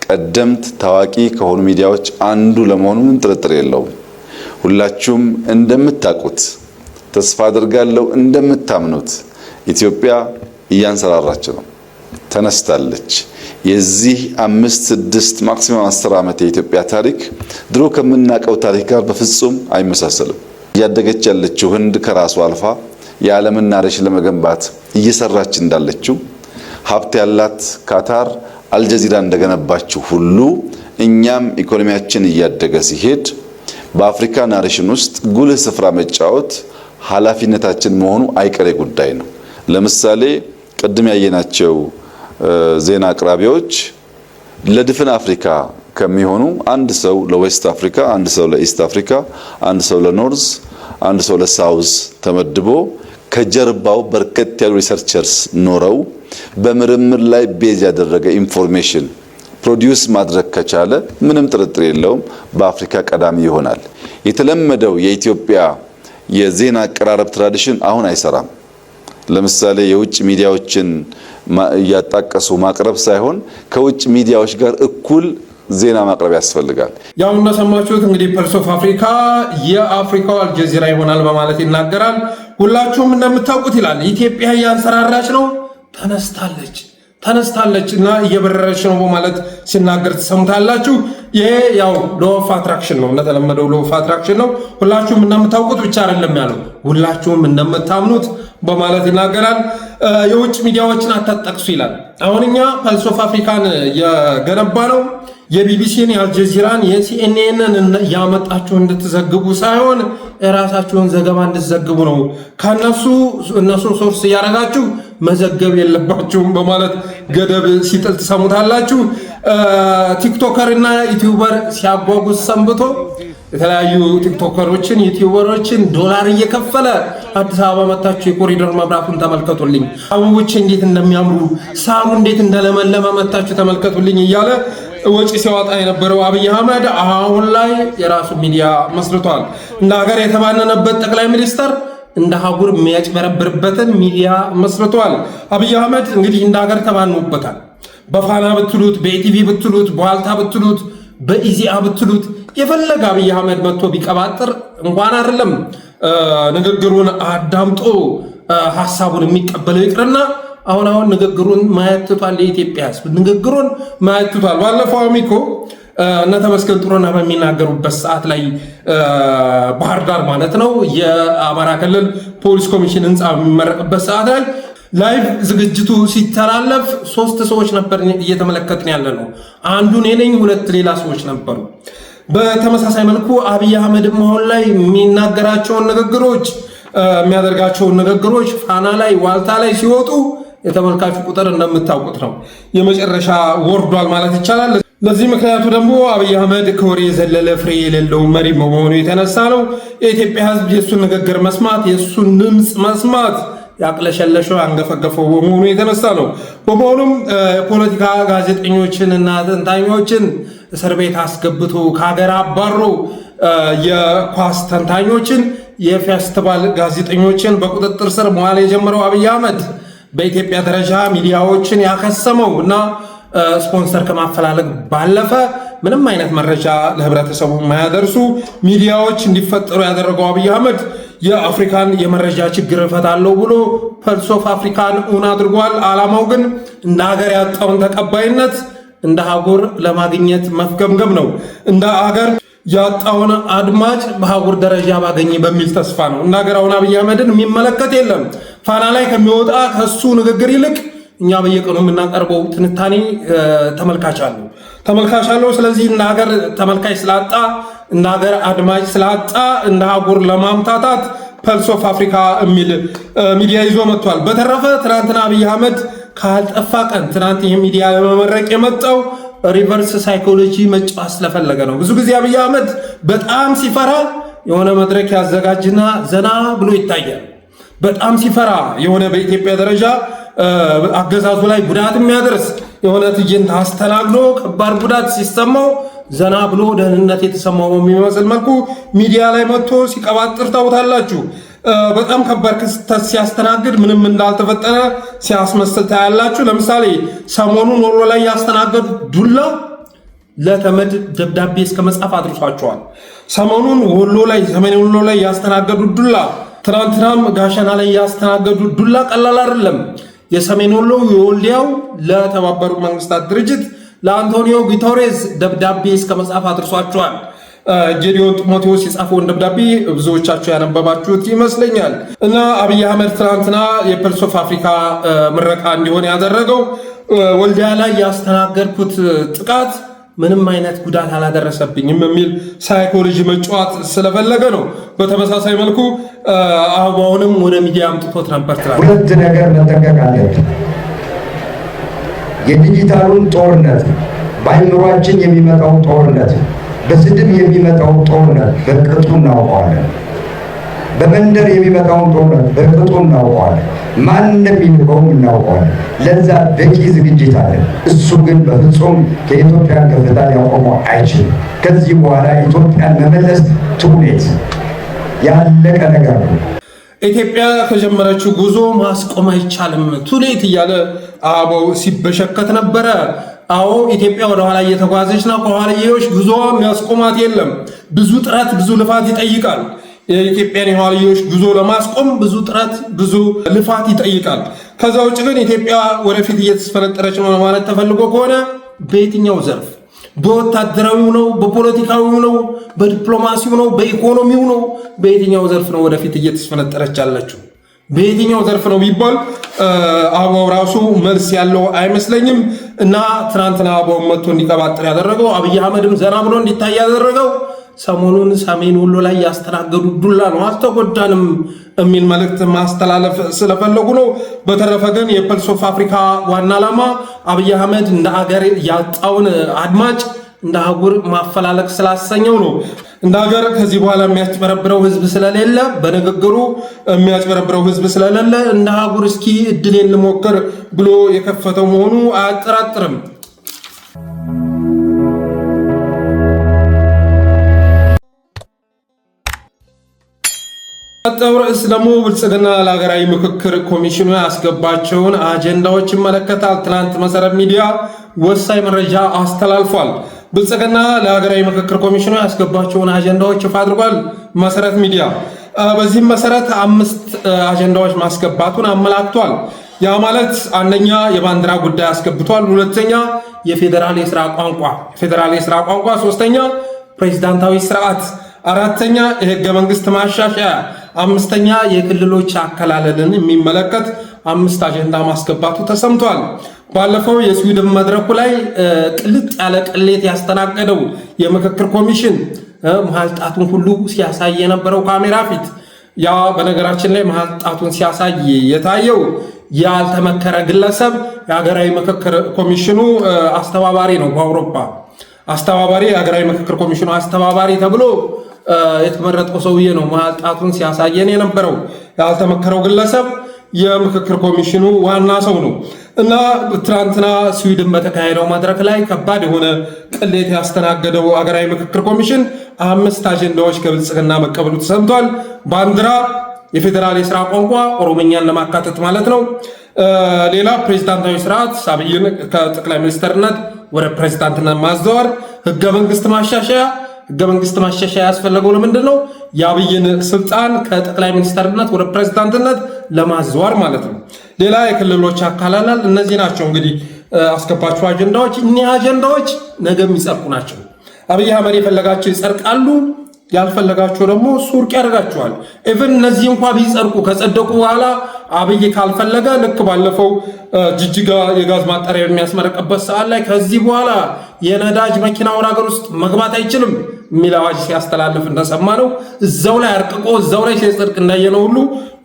[SPEAKER 5] ቀደምት ታዋቂ ከሆኑ ሚዲያዎች አንዱ ለመሆኑ ምንም ጥርጥር የለውም። ሁላችሁም እንደምታውቁት ተስፋ አድርጋለሁ እንደምታምኑት ኢትዮጵያ እያንሰራራች ነው፣ ተነስታለች። የዚህ 5-6 ማክሲመም 10 ዓመት የኢትዮጵያ ታሪክ ድሮ ከምናውቀው ታሪክ ጋር በፍጹም አይመሳሰልም። እያደገች ያለችው ህንድ ከራሷ አልፋ የዓለምን ናሬሽን ለመገንባት እየሰራች እንዳለችው ሀብት ያላት ካታር አልጀዚራ እንደገነባችው ሁሉ እኛም ኢኮኖሚያችን እያደገ ሲሄድ በአፍሪካ ናሬሽን ውስጥ ጉልህ ስፍራ መጫወት ኃላፊነታችን መሆኑ አይቀሬ ጉዳይ ነው። ለምሳሌ ቅድም ያየናቸው ዜና አቅራቢዎች ለድፍን አፍሪካ ከሚሆኑ አንድ ሰው ለዌስት አፍሪካ፣ አንድ ሰው ለኢስት አፍሪካ፣ አንድ ሰው ለኖርዝ፣ አንድ ሰው ለሳውዝ ተመድቦ ከጀርባው በርከት ያሉ ሪሰርቸርስ ኖረው በምርምር ላይ ቤዝ ያደረገ ኢንፎርሜሽን ፕሮዲዩስ ማድረግ ከቻለ ምንም ጥርጥር የለውም በአፍሪካ ቀዳሚ ይሆናል። የተለመደው የኢትዮጵያ የዜና አቀራረብ ትራዲሽን አሁን አይሰራም። ለምሳሌ የውጭ ሚዲያዎችን እያጣቀሱ ማቅረብ ሳይሆን ከውጭ ሚዲያዎች ጋር እኩል ዜና ማቅረብ ያስፈልጋል።
[SPEAKER 1] ያው እንደሰማችሁት እንግዲህ ፐልስ ኦፍ አፍሪካ የአፍሪካው አልጀዚራ ይሆናል በማለት ይናገራል። ሁላችሁም እንደምታውቁት ይላል ኢትዮጵያ እያንሰራራች ነው፣ ተነስታለች እና እየበረረች ነው በማለት ሲናገር ትሰሙታላችሁ። ይሄ ያው ሎ ኦፍ አትራክሽን ነው፣ እንደተለመደው ሎ ኦፍ አትራክሽን ነው። ሁላችሁም እንደምታውቁት ብቻ አይደለም ያለው፣ ሁላችሁም እንደምታምኑት በማለት ይናገራል። የውጭ ሚዲያዎችን አታጠቅሱ ይላል። አሁን እኛ ፐልስ ኦፍ አፍሪካን የገነባ ነው የቢቢሲን፣ የአልጀዚራን፣ የሲኤንኤንን ያመጣችሁ እንድትዘግቡ ሳይሆን የራሳችሁን ዘገባ እንድትዘግቡ ነው። እነሱን ሶርስ እያደረጋችሁ መዘገብ የለባችሁም በማለት ገደብ ሲጥል ትሰሙታላችሁ። ቲክቶከር እና ዩቲዩበር ሲያጓጉዝ ሰንብቶ የተለያዩ ቲክቶከሮችን ዩቲዩበሮችን ዶላር እየከፈለ አዲስ አበባ መታችሁ የኮሪደር መብራቱን ተመልከቱልኝ፣ አበቦች እንዴት እንደሚያምሩ፣ ሳሩ እንዴት እንደለመለመ መታችሁ ተመልከቱልኝ እያለ ወጪ ሲያወጣ የነበረው አብይ አህመድ አሁን ላይ የራሱ ሚዲያ መስርቷል። እንደ ሀገር የተባነነበት ጠቅላይ ሚኒስተር እንደ ሀጉር የሚያጭበረብርበትን ሚዲያ መስርቷል። አብይ አህመድ እንግዲህ እንደ ሀገር ተባንኖበታል። በፋና ብትሉት፣ በኢቲቪ ብትሉት፣ በዋልታ ብትሉት፣ በኢዜአ ብትሉት የፈለገ አብይ አህመድ መጥቶ ቢቀባጥር እንኳን አይደለም ንግግሩን አዳምጦ ሐሳቡን የሚቀበለው ይቅርና አሁን ንግግሩን ማየት ትቷል። የኢትዮጵያ ሕዝብ ንግግሩን ማየት ትቷል። ባለፈው አሚኮ እነ ተመስገን ጥሩነህ በሚናገሩበት ሰዓት ላይ ባህር ዳር ማለት ነው የአማራ ክልል ፖሊስ ኮሚሽን ህንፃ በሚመረቅበት ሰዓት ላይ ላይቭ ዝግጅቱ ሲተላለፍ 3 ሰዎች ነበር እየተመለከትን ያለ ነው። አንዱ እኔ ነኝ፣ 2 ሌላ ሰዎች ነበሩ። በተመሳሳይ መልኩ አብይ አህመድም አሁን ላይ የሚናገራቸውን ንግግሮች የሚያደርጋቸውን ንግግሮች ፋና ላይ ዋልታ ላይ ሲወጡ የተመልካቹ ቁጥር እንደምታውቁት ነው የመጨረሻ ወርዷል ማለት ይቻላል። ለዚህ ምክንያቱ ደግሞ አብይ አህመድ ከወሬ የዘለለ ፍሬ የሌለው መሪ በመሆኑ የተነሳ ነው። የኢትዮጵያ ህዝብ የእሱን ንግግር መስማት የእሱን ድምፅ መስማት ያቅለሸለሸው አንገፈገፈው በመሆኑ የተነሳ ነው። በመሆኑም የፖለቲካ ጋዜጠኞችን እና ተንታኞችን እስር ቤት አስገብቶ ከሀገር አባሮ የኳስ ተንታኞችን የፌስቲቫል ጋዜጠኞችን በቁጥጥር ስር መዋል የጀመረው አብይ አህመድ በኢትዮጵያ ደረጃ ሚዲያዎችን ያከሰመው እና ስፖንሰር ከማፈላለግ ባለፈ ምንም አይነት መረጃ ለህብረተሰቡ የማያደርሱ ሚዲያዎች እንዲፈጠሩ ያደረገው አብይ አህመድ የአፍሪካን የመረጃ ችግር እፈታለሁ ብሎ ፐልስ ኦፍ አፍሪካን እውን አድርጓል። ዓላማው ግን እንደ ሀገር ያጣውን ተቀባይነት እንደ ሀገር ለማግኘት መፍገምገም ነው። እንደ ሀገር ያጣውን አድማጭ በሀገር ደረጃ ባገኘ በሚል ተስፋ ነው። እንደ ሀገር አሁን አብይ አህመድን የሚመለከት የለም። ፋና ላይ ከሚወጣ ከሱ ንግግር ይልቅ እኛ በየቀኑ የምናቀርበው ትንታኔ ተመልካች አለው። ስለዚህ እንደ ሀገር ተመልካች ስላጣ፣ እንደ ሀገር አድማጭ ስላጣ እንደ ሀገር ለማምታታት ፐልስ ኦፍ አፍሪካ የሚል ሚዲያ ይዞ መጥቷል። በተረፈ ትናንትና አብይ አህመድ ካልጠፋ ቀን ትናንት ይህ ሚዲያ ለመመረቅ የመጣው ሪቨርስ ሳይኮሎጂ መጫወት ስለፈለገ ነው። ብዙ ጊዜ አብይ አህመድ በጣም ሲፈራ የሆነ መድረክ ያዘጋጅና ዘና ብሎ ይታያል። በጣም ሲፈራ የሆነ በኢትዮጵያ ደረጃ አገዛዙ ላይ ጉዳት የሚያደርስ የሆነ ትዕይንት አስተናግዶ ከባድ ጉዳት ሲሰማው ዘና ብሎ ደህንነት የተሰማው በሚመስል መልኩ ሚዲያ ላይ መጥቶ ሲቀባጥር ታውታላችሁ። በጣም ከባድ ክስተት ሲያስተናግድ ምንም እንዳልተፈጠረ ሲያስመስል ታያላችሁ። ለምሳሌ ሰሞኑን ወሎ ላይ ያስተናገዱት ዱላ ለተመድ ደብዳቤ እስከ መጻፍ አድርሷቸዋል። ሰሞኑን ሰሜን ወሎ ላይ ያስተናገዱት ዱላ፣ ትናንትናም ጋሸና ላይ ያስተናገዱት ዱላ ቀላል አይደለም። የሰሜን ወሎ የወልዲያው ለተባበሩት መንግስታት ድርጅት ለአንቶኒዮ ጉተሬዝ ደብዳቤ እስከ መጻፍ አድርሷቸዋል። ጌዲዮን ጢሞቴዎስ የጻፈውን ደብዳቤ ብዙዎቻችሁ ያነበባችሁት ይመስለኛል። እና አብይ አህመድ ትናንትና የፐልስ ኦፍ አፍሪካ ምረቃ እንዲሆን ያደረገው ወልዲያ ላይ ያስተናገድኩት ጥቃት ምንም አይነት ጉዳት አላደረሰብኝም የሚል ሳይኮሎጂ መጫወት ስለፈለገ ነው። በተመሳሳይ መልኩ አበባውንም ወደ ሚዲያ አምጥቶት ነበር።
[SPEAKER 6] ሁለት ነገር መጠንቀቅ አለብን። የዲጂታሉን ጦርነት፣ በአይምሯችን የሚመጣው ጦርነት፣ በስድብ የሚመጣው ጦርነት በቅጡ እናውቀዋለን። በመንደር የሚመጣውን ጦርነት በቅጡ እናውቀዋለን። ማን እንደሚልከውም እናውቀዋለን። ለዛ በቂ ዝግጅት አለን። እሱ ግን በፍጹም ከኢትዮጵያ ከፍታ ሊያቆመው አይችልም። ከዚህ በኋላ ኢትዮጵያን መመለስ ትውኔት ያለቀ ነገር ነው።
[SPEAKER 1] ኢትዮጵያ ከጀመረችው ጉዞ ማስቆም አይቻልም ቱሌት እያለ አበባው ሲበሸከት ነበረ። አዎ ኢትዮጵያ ወደ ኋላ እየተጓዘች ነው። ከኋላዮሽ ጉዞዋ የሚያስቆማት የለም። ብዙ ጥረት፣ ብዙ ልፋት ይጠይቃል። የኢትዮጵያን የኋላዮሽ ጉዞ ለማስቆም ብዙ ጥረት፣ ብዙ ልፋት ይጠይቃል። ከዛ ውጭ ግን ኢትዮጵያ ወደፊት እየተስፈነጠረች ነው ማለት ተፈልጎ ከሆነ በየትኛው ዘርፍ? በወታደራዊው ነው? በፖለቲካዊው ነው? በዲፕሎማሲው ነው? በኢኮኖሚው ነው? በየትኛው ዘርፍ ነው ወደፊት እየተስፈነጠረች ያለችው? በየትኛው ዘርፍ ነው ቢባል አበባው ራሱ መልስ ያለው አይመስለኝም። እና ትናንትና አበባው መጥቶ እንዲቀባጥር ያደረገው አብይ አህመድም ዘና ብሎ እንዲታይ ያደረገው ሰሞኑን ሰሜን ወሎ ላይ ያስተናገዱ ዱላ ነው። አልተጎዳንም የሚል መልእክት ማስተላለፍ ስለፈለጉ ነው። በተረፈ ግን የፐልስ ኦፍ አፍሪካ ዋና ዓላማ አብይ አህመድ እንደ አገር ያጣውን አድማጭ እንደ አህጉር ማፈላለግ ስላሰኘው ነው። እንደ ሀገር ከዚህ በኋላ የሚያጭበረብረው ህዝብ ስለሌለ፣ በንግግሩ የሚያጭበረብረው ህዝብ ስለሌለ እንደ አህጉር እስኪ እድሌን ልሞክር ብሎ የከፈተው መሆኑ አያጠራጥርም። ቀጣዩ ርዕስ ደግሞ ብልጽግና ለሀገራዊ ምክክር ኮሚሽኑ ያስገባቸውን አጀንዳዎች ይመለከታል። ትናንት መሰረት ሚዲያ ወሳኝ መረጃ አስተላልፏል። ብልጽግና ለሀገራዊ ምክክር ኮሚሽኑ ያስገባቸውን አጀንዳዎች ይፋ አድርጓል። መሰረት ሚዲያ በዚህም መሰረት 5 አጀንዳዎች ማስገባቱን አመላክቷል። ያ ማለት አንደኛ የባንዲራ ጉዳይ አስገብቷል፣ ሁለተኛ የፌዴራል የስራ ቋንቋ፣ ሶስተኛ ፕሬዝዳንታዊ ስርዓት፣ አራተኛ የህገ መንግስት ማሻሻያ፣ አምስተኛ የክልሎች አከላለልን የሚመለከት 5 አጀንዳ ማስገባቱ ተሰምቷል። ባለፈው የስዊድን መድረኩ ላይ ቅልጥ ያለ ቅሌት ያስተናገደው የምክክር ኮሚሽን መሀል ጣቱን ሁሉ ሲያሳይ የነበረው ካሜራ ፊት፣ ያ በነገራችን ላይ መሀል ጣቱን ሲያሳይ የታየው ያልተመከረ ግለሰብ የሀገራዊ ምክክር ኮሚሽኑ አስተባባሪ ነው። በአውሮፓ አስተባባሪ የሀገራዊ ምክክር ኮሚሽኑ አስተባባሪ ተብሎ የተመረጠው ሰውዬ ነው መሀል ጣቱን ሲያሳየን የነበረው። ያልተመከረው ግለሰብ የምክክር ኮሚሽኑ ዋና ሰው ነው እና ትናንትና ስዊድን በተካሄደው መድረክ ላይ ከባድ የሆነ ቅሌት ያስተናገደው ሀገራዊ ምክክር ኮሚሽን 5 አጀንዳዎች ከብልጽግና መቀበሉ ተሰምቷል። ባንዲራ፣ የፌዴራል የስራ ቋንቋ ኦሮምኛን ለማካተት ማለት ነው። ሌላ ፕሬዝዳንታዊ ስርዓት፣ አብይን ከጠቅላይ ሚኒስትርነት ወደ ፕሬዝዳንትነት ማዘዋወር፣ ህገ መንግስት ማሻሻያ። ህገ መንግስት ማሻሻያ ያስፈለገው ለምንድን ነው? የአብይን ስልጣን ከጠቅላይ ሚኒስትርነት ወደ ፕሬዝዳንትነት ለማዘዋወር ማለት ነው። ሌላ የክልሎች አከላለል። እነዚህ ናቸው እንግዲህ አስገባቸው አጀንዳዎች። እኒህ አጀንዳዎች ነገ የሚጸድቁ ናቸው። አብይ አህመድ የፈለጋቸው ይጸድቃሉ፣ ያልፈለጋቸው ደግሞ እሱ ውድቅ ያደርጋቸዋል። ኢቭን እነዚህ እንኳ ቢጸድቁ ከጸደቁ በኋላ አብይ ካልፈለገ ልክ ባለፈው ጅጅጋ የጋዝ ማጣሪያ የሚያስመረቅበት ሰዓት ላይ ከዚህ በኋላ የነዳጅ መኪናውን ሀገር ውስጥ መግባት አይችልም የሚል አዋጅ ሲያስተላልፍ እንደሰማ ነው። እዛው ላይ አርቅቆ እዛው ላይ ሲጸድቅ እንዳየነው ሁሉ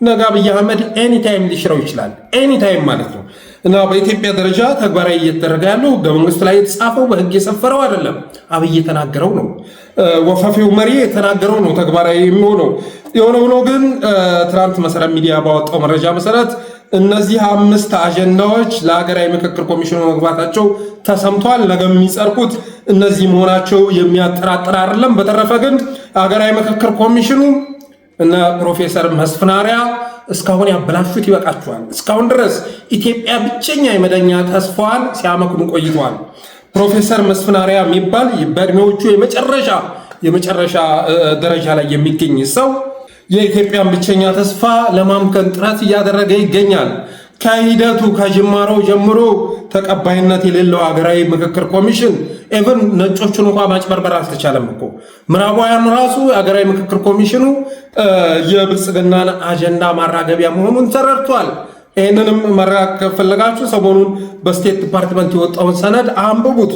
[SPEAKER 1] ነገ አብይ አህመድ ኤኒታይም ሊሽረው ይችላል። ኤኒታይም ማለት ነው። እና በኢትዮጵያ ደረጃ ተግባራዊ እየተደረገ ያለው ህገ መንግስት ላይ የተጻፈው በህግ የሰፈረው አይደለም፣ አብይ የተናገረው ነው። ወፈፌው መሪ የተናገረው ነው ተግባራዊ የሚሆነው። የሆነ ሆኖ ግን ትናንት መሰረት ሚዲያ ባወጣው መረጃ መሰረት እነዚህ 5 አጀንዳዎች ለሀገራዊ ምክክር ኮሚሽኑ መግባታቸው ተሰምቷል። ነገ የሚጸድቁት እነዚህ መሆናቸው የሚያጠራጥር አይደለም። በተረፈ ግን ሀገራዊ ምክክር ኮሚሽኑ እነ ፕሮፌሰር መስፍን አርአያ እስካሁን ያበላሹት ይበቃቸዋል። እስካሁን ድረስ ኢትዮጵያ ብቸኛ የመደኛ ተስፋዋን ሲያመክኑ ቆይተዋል። ፕሮፌሰር መስፍን አርአያ የሚባል በእድሜዎቹ የመጨረሻ ደረጃ ላይ የሚገኝ ሰው የኢትዮጵያን ብቸኛ ተስፋ ለማምከን ጥረት እያደረገ ይገኛል። ከሂደቱ ከጅማሮው ጀምሮ ተቀባይነት የሌለው ሀገራዊ ምክክር ኮሚሽን ኢቭን ነጮቹን እንኳ ማጭበርበር አልተቻለም እኮ። ምዕራባውያን ራሱ ሀገራዊ ምክክር ኮሚሽኑ የብልጽግናን አጀንዳ ማራገቢያ መሆኑን ተረድቷል። ይህንንም መረጋገጥ ከፈለጋችሁ ሰሞኑን በስቴት ዲፓርትመንት የወጣውን ሰነድ አንብቡት።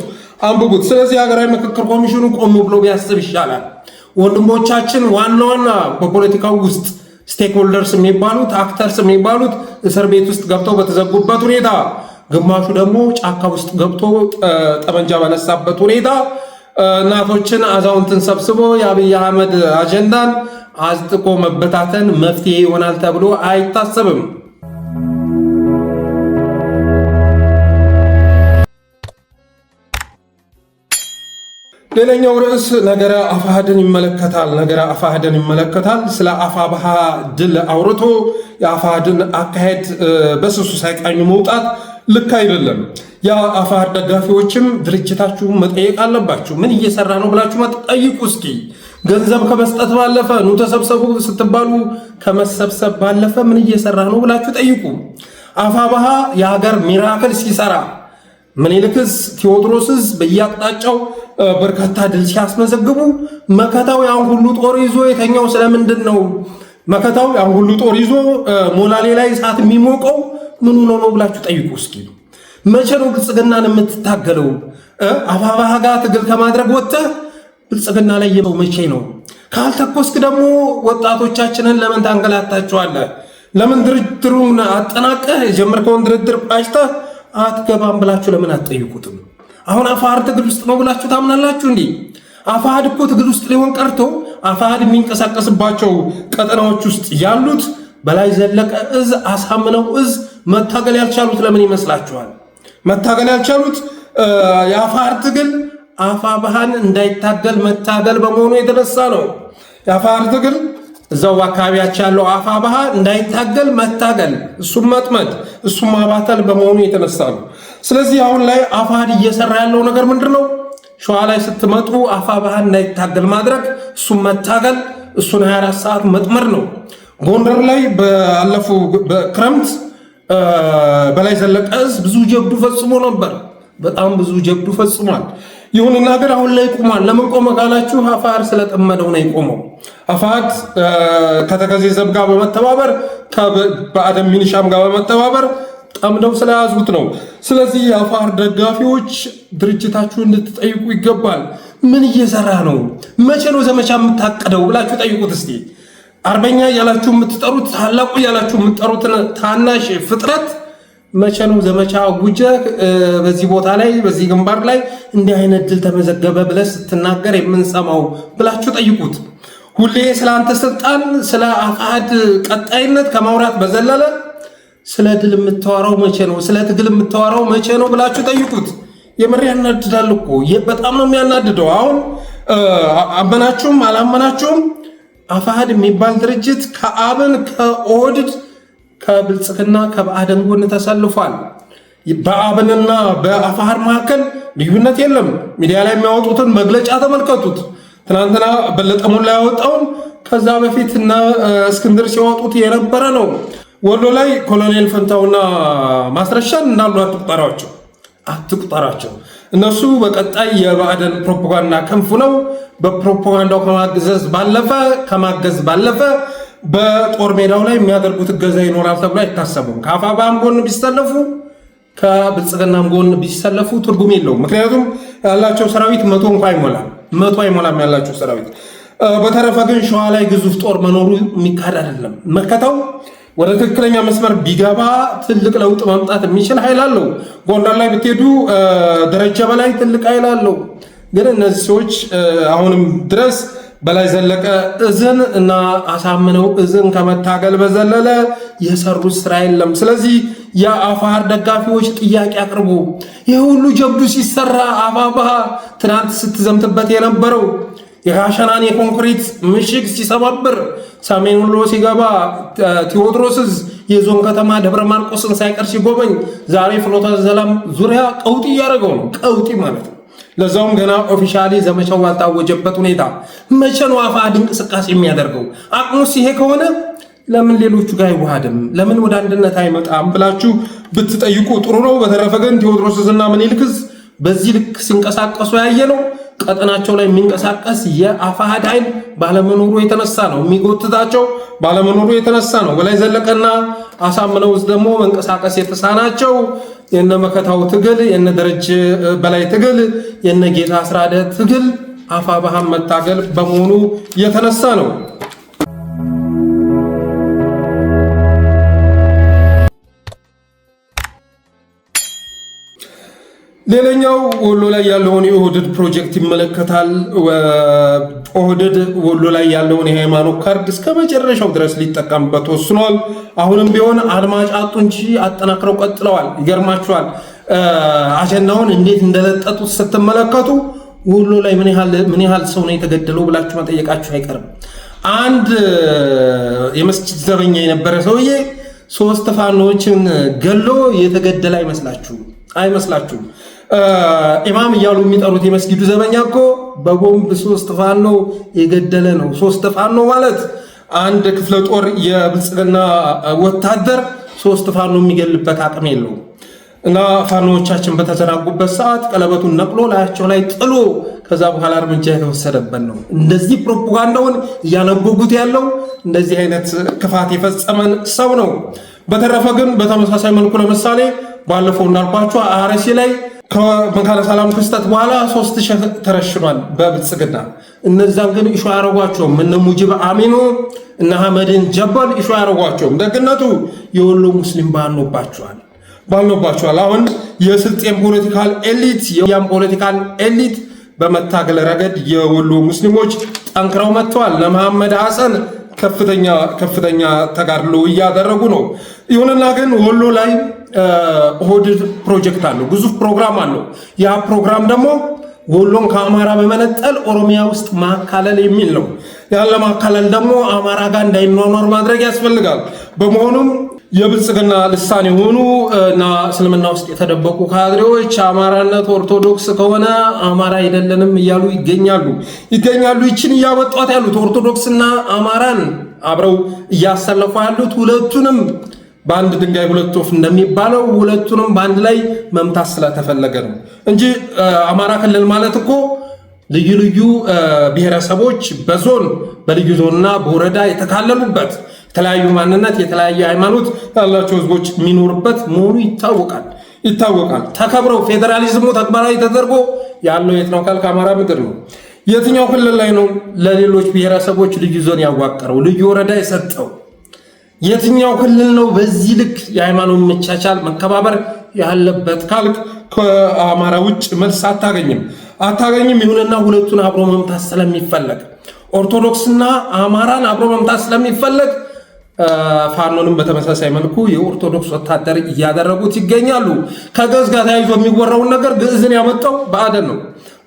[SPEAKER 1] ስለዚህ ሀገራዊ ምክክር ኮሚሽኑ ቆም ብሎ ቢያስብ ይሻላል። ወንድሞቻችን ዋና በፖለቲካው ውስጥ ስቴክሆልደርስ የሚባሉት አክተርስ የሚባሉት እስር ቤት ውስጥ ገብተው በተዘጉበት ሁኔታ፣ ግማሹ ደግሞ ጫካ ውስጥ ገብቶ ጠመንጃ በነሳበት ሁኔታ እናቶችን አዛውንትን ሰብስቦ የአብይ አህመድ አጀንዳን አጽድቆ መበታተን መፍትሄ ይሆናል ተብሎ አይታሰብም። ሌላኛው ርዕስ ነገረ አፋሕድን ይመለከታል። ስለ አፋብኃ ድል አውርቶ የአፋሕድን አካሄድ በስሱ ሳይቃኙ መውጣት ልክ አይደለም። የአፋሕድ ደጋፊዎችም ድርጅታችሁን መጠየቅ አለባችሁ። ምን እየሰራ ነው ብላችሁ መጠይቁ እስኪ። ገንዘብ ከመስጠት ባለፈ ኑ ተሰብሰቡ ስትባሉ ከመሰብሰብ ባለፈ ምን እየሰራ ነው ብላችሁ ጠይቁ። አፋብኃ የሀገር ሚራክል ሲሰራ ምኒልክስ ቴዎድሮስስ በየአቅጣጫው በርካታ ድል ሲያስመዘግቡ መከታው ያን ሁሉ ጦር ይዞ የተኛው ስለምንድን ነው? መከታው ያን ሁሉ ጦር ይዞ ሞላሌ ላይ እሳት የሚሞቀው ምን ሆኖ ነው ብላችሁ ጠይቁ እስኪ። መቼ ነው ብልጽግናን የምትታገለው? አፋብኃ ጋር ትግል ከማድረግ ወጥተህ ብልጽግና ላይ የመው መቼ ነው? ካልተኮስክ ደግሞ ወጣቶቻችንን ለምን ታንገላታቸዋለህ? ለምን ድርድሩን አጠናቀህ የጀመርከውን ድርድር ቋጭተህ አትገባም ብላችሁ ለምን አትጠይቁትም? አሁን አፋሕድ ትግል ውስጥ ነው ብላችሁ ታምናላችሁ እንዴ? አፋሕድ እኮ ትግል ውስጥ ሊሆን ቀርቶ አፋሕድ የሚንቀሳቀስባቸው ቀጠናዎች ውስጥ ያሉት በላይ ዘለቀ እዝ፣ አሳምነው እዝ መታገል ያልቻሉት ለምን ይመስላችኋል? መታገል ያልቻሉት የአፋሕድ ትግል አፋብኃን እንዳይታገል መታገል በመሆኑ የተነሳ ነው። የአፋሕድ ትግል እዛው አካባቢያቸው ያለው አፋብኃ እንዳይታገል መታገል፣ እሱም መጥመድ፣ እሱም ማባተል በመሆኑ የተነሳ ነው። ስለዚህ አሁን ላይ አፋሕድ እየሰራ ያለው ነገር ምንድነው? ሸዋ ላይ ስትመጡ አፋብኃን እንዳይታገል ማድረግ፣ እሱም መታገል፣ እሱን 24 ሰዓት መጥመድ ነው። ጎንደር ላይ ባለፉ በክረምት በላይ ዘለቀ እዝ ብዙ ጀብዱ ፈጽሞ ነበር። በጣም ብዙ ጀብዱ ፈጽሟል። ይሁንና ግን አሁን ላይ ቆሟል። ለምን ቆመ ካላችሁ አፋሕድ ስለጠመደው ነው የቆመው። አፋሕድ ከተከዜ ዘብ ጋር በመተባበር ከብአዴን ሚኒሻም ጋር በመተባበር ጠምደው ስለያዙት ነው። ስለዚህ የአፋሕድ ደጋፊዎች ድርጅታችሁን እንድትጠይቁ ይገባል። ምን እየሰራ ነው? መቼ ነው ዘመቻ የምታቀደው ብላችሁ ጠይቁት እስቲ። አርበኛ እያላችሁ የምትጠሩት ታላቁ እያላችሁ የምትጠሩትን ታናሽ ፍጥረት መቼ ነው ዘመቻ አውጀህ በዚህ ቦታ ላይ በዚህ ግንባር ላይ እንዲህ አይነት ድል ተመዘገበ ብለህ ስትናገር የምንሰማው ብላችሁ ጠይቁት። ሁሌ ስለ አንተ ስልጣን፣ ስለ አፋሕድ ቀጣይነት ከማውራት በዘለለ ስለ ድል የምታወራው መቼ ነው? ስለ ትግል የምታወራው መቼ ነው ብላችሁ ጠይቁት። የምር ያናድዳል እኮ በጣም ነው የሚያናድደው። አሁን አመናችሁም አላመናችሁም አፋሕድ የሚባል ድርጅት ከአብን ከኦህዴድ ከብልጽግና ከብአዴን ጎን ተሰልፏል። በአብንና በአፋሕድ መካከል ልዩነት የለም። ሚዲያ ላይ የሚያወጡትን መግለጫ ተመልከቱት። ትናንትና በለጠ ሞላ ያወጣውን ከዛ በፊት እና እስክንድር ሲያወጡት የነበረ ነው። ወሎ ላይ ኮሎኔል ፈንታውና ማስረሻን እንዳሉ አትቁጠራቸው። እነሱ በቀጣይ የብአዴን ፕሮፓጋንዳ ክንፍ ነው። በፕሮፓጋንዳው ከማገዝ ባለፈ በጦር ሜዳው ላይ የሚያደርጉት እገዛ ይኖራል ተብሎ አይታሰቡም። ከአፋብኃም ጎን ቢሰለፉ ከብልጽግናም ጎን ቢሰለፉ ትርጉም የለውም። ምክንያቱም ያላቸው ሰራዊት መቶ አይሞላም ያላቸው ሰራዊት። በተረፈ ግን ሸዋ ላይ ግዙፍ ጦር መኖሩ የሚካድ አይደለም። መከታው ወደ ትክክለኛ መስመር ቢገባ ትልቅ ለውጥ ማምጣት የሚችል ኃይል አለው። ጎንደር ላይ ብትሄዱ ደረጃ በላይ ትልቅ ኃይል አለው። ግን እነዚህ ሰዎች አሁንም ድረስ በላይ ዘለቀ እዝን እና አሳምነው እዝን ከመታገል በዘለለ የሰሩት ስራ የለም። ስለዚህ የአፋሕድ ደጋፊዎች ጥያቄ አቅርቡ። ይህ ሁሉ ጀብዱ ሲሰራ አፋብኃ ትናንት ስትዘምትበት የነበረው የጋሸናን የኮንክሪት ምሽግ ሲሰባብር ሰሜን ወሎ ሲገባ ቴዎድሮስ እዝ የዞን ከተማ ደብረ ማርቆስን ሳይቀር ሲጎበኝ ዛሬ ፍኖተ ሰላም ዙሪያ ቀውጢ እያደረገው ነው። ቀውጢ ማለት ነው። ለዛውም ገና ኦፊሻሊ ዘመቻው ባልታወጀበት ሁኔታ መቼ ነው አፋሕድ እንቅስቃሴ የሚያደርገው? አቅሙስ ይሄ ከሆነ ለምን ሌሎቹ ጋር አይዋሃድም? ለምን ወደ አንድነት አይመጣም ብላችሁ ብትጠይቁ ጥሩ ነው። በተረፈ ግን ቴዎድሮስ እዝና ምኒልክ እዝ በዚህ ልክ ሲንቀሳቀሱ ያየ ነው። ቀጠናቸው ላይ የሚንቀሳቀስ የአፋሕድ ኃይል ባለመኖሩ የተነሳ ነው። የሚጎትታቸው ባለመኖሩ የተነሳ ነው። በላይ ዘለቀና አሳምነው እዝ ደግሞ መንቀሳቀስ የተሳናቸው የነ መከታው ትግል፣ የነ ደረጀ በላይ ትግል፣ የነ ጌታ አስራደ ትግል አፋብኃን መታገል በመሆኑ የተነሳ ነው። ሌላኛው ወሎ ላይ ያለውን የኦህዴድ ፕሮጀክት ይመለከታል። ኦህዴድ ወሎ ላይ ያለውን የሃይማኖት ካርድ እስከ መጨረሻው ድረስ ሊጠቀምበት ወስኗል። አሁንም ቢሆን አድማጭ አጡ እንጂ አጠናክረው ቀጥለዋል። ይገርማችኋል። አጀንዳውን እንዴት እንደለጠጡት ስትመለከቱ ወሎ ላይ ምን ያህል ሰው ነው የተገደለው ብላችሁ መጠየቃችሁ አይቀርም። አንድ የመስጂድ ዘበኛ የነበረ ሰውዬ 3 ፋኖችን ገሎ የተገደለ አይመስላችሁም? ኢማም እያሉ የሚጠሩት የመስጊዱ ዘበኛ እኮ በቦምብ 3 ፋኖ የገደለ ነው። 3 ፋኖ ማለት አንድ ክፍለ ጦር የብልጽግና ወታደር 3 ፋኖ የሚገልበት አቅም የለውም። እና ፋኖዎቻችን በተዘናጉበት ሰዓት ቀለበቱን ነቅሎ ላያቸው ላይ ጥሎ ከዛ በኋላ እርምጃ የተወሰደበት ነው። እንደዚህ ፕሮፓጋንዳውን እያነበጉት ያለው እንደዚህ አይነት ክፋት የፈጸመን ሰው ነው። በተረፈ ግን በተመሳሳይ መልኩ ለምሳሌ ባለፈው እንዳልኳቸው አርሲ ላይ ከመካነ ሰላም ክስተት በኋላ 3000 ተረሽኗል በብልጽግና። እነዛን ግን ኢሹ አያረጓቸውም። እነ ሙጂብ አሚኑ እና አህመድን ጀበል ኢሹ አያረጓቸውም። ደግነቱ የወሎ ሙስሊም ባልኖባቸዋል። አሁን የስልጤን ፖለቲካል ኤሊት የያም ፖለቲካል ኤሊት በመታገል ረገድ የወሎ ሙስሊሞች ጠንክረው መጥተዋል። ለመሐመድ ሐሰን ከፍተኛ ተጋድሎ እያደረጉ ነው። ይሁንና ግን ወሎ ላይ ኦህዴድ ፕሮጀክት አለው፣ ግዙፍ ፕሮግራም አለው። ያ ፕሮግራም ደግሞ ወሎን ከአማራ በመነጠል ኦሮሚያ ውስጥ ማካለል የሚል ነው። ያለ ማካለል ደግሞ አማራ ጋር እንዳይኗኗር ማድረግ ያስፈልጋል። በመሆኑም የብልጽግና ልሳን የሆኑ እና እስልምና ውስጥ የተደበቁ ካድሬዎች አማራነት ኦርቶዶክስ ከሆነ አማራ አይደለንም እያሉ ይገኛሉ። ይችን እያወጧት ያሉት ኦርቶዶክስና አማራን አብረው እያሰለፉ ያሉት ሁለቱንም በአንድ ድንጋይ ሁለት ወፍ እንደሚባለው ሁለቱንም በአንድ ላይ መምታት ስለተፈለገ ነው እንጂ አማራ ክልል ማለት እኮ ልዩ ልዩ ብሔረሰቦች በዞን በልዩ ዞንና በወረዳ የተካለሉበት የተለያዩ ማንነት የተለያየ ሃይማኖት ያላቸው ህዝቦች የሚኖርበት መሆኑ ይታወቃል። ተከብረው ፌዴራሊዝሙ ተግባራዊ ተደርጎ ያለው የት ነው ካልክ አማራ ምድር ነው። የትኛው ክልል ላይ ነው ለሌሎች ብሔረሰቦች ልዩ ዞን ያዋቀረው ልዩ ወረዳ የሰጠው? የትኛው ክልል ነው በዚህ ልክ የሃይማኖት መቻቻል መከባበር ያለበት ካልክ ከአማራ ውጭ መልስ አታገኝም። ይሁንና ሁለቱን አብሮ መምታት ስለሚፈለግ ኦርቶዶክስና አማራን አብሮ መምታት ስለሚፈለግ ፋኖንም በተመሳሳይ መልኩ የኦርቶዶክስ ወታደር እያደረጉት ይገኛሉ። ከግዕዝ ጋር ተያይዞ የሚወራውን ነገር ግዕዝን ያመጣው ብአዴን ነው።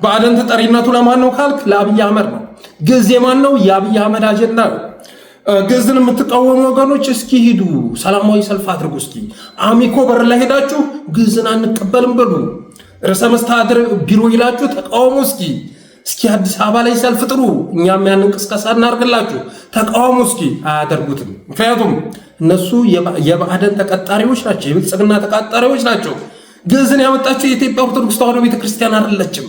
[SPEAKER 1] ብአዴን ተጠሪነቱ ለማን ነው ካልክ ለአብይ አህመድ ነው። ግዕዝ የማን ነው? የአብይ አህመድ አጀንዳ ነው። ግዕዝን የምትቃወሙ ወገኖች እስኪ ሂዱ፣ ሰላማዊ ሰልፍ አድርጉ። እስኪ አሚኮ በር ላይ ሄዳችሁ ግዕዝን አንቀበልም በሉ። ርዕሰ መስተዳድር ቢሮ ይላችሁ ተቃውሙ። እስኪ አዲስ አበባ ላይ ሰልፍ ጥሩ፣ እኛም ያን እንቅስቃሴ እናርግላችሁ፣ ተቃውሙ። እስኪ አያደርጉትም። ምክንያቱም እነሱ የብአዴን ተቀጣሪዎች ናቸው፣ የብልጽግና ተቀጣሪዎች ናቸው። ግዕዝን ያመጣቸው የኢትዮጵያ ኦርቶዶክስ ተዋሕዶ ቤተክርስቲያን አይደለችም።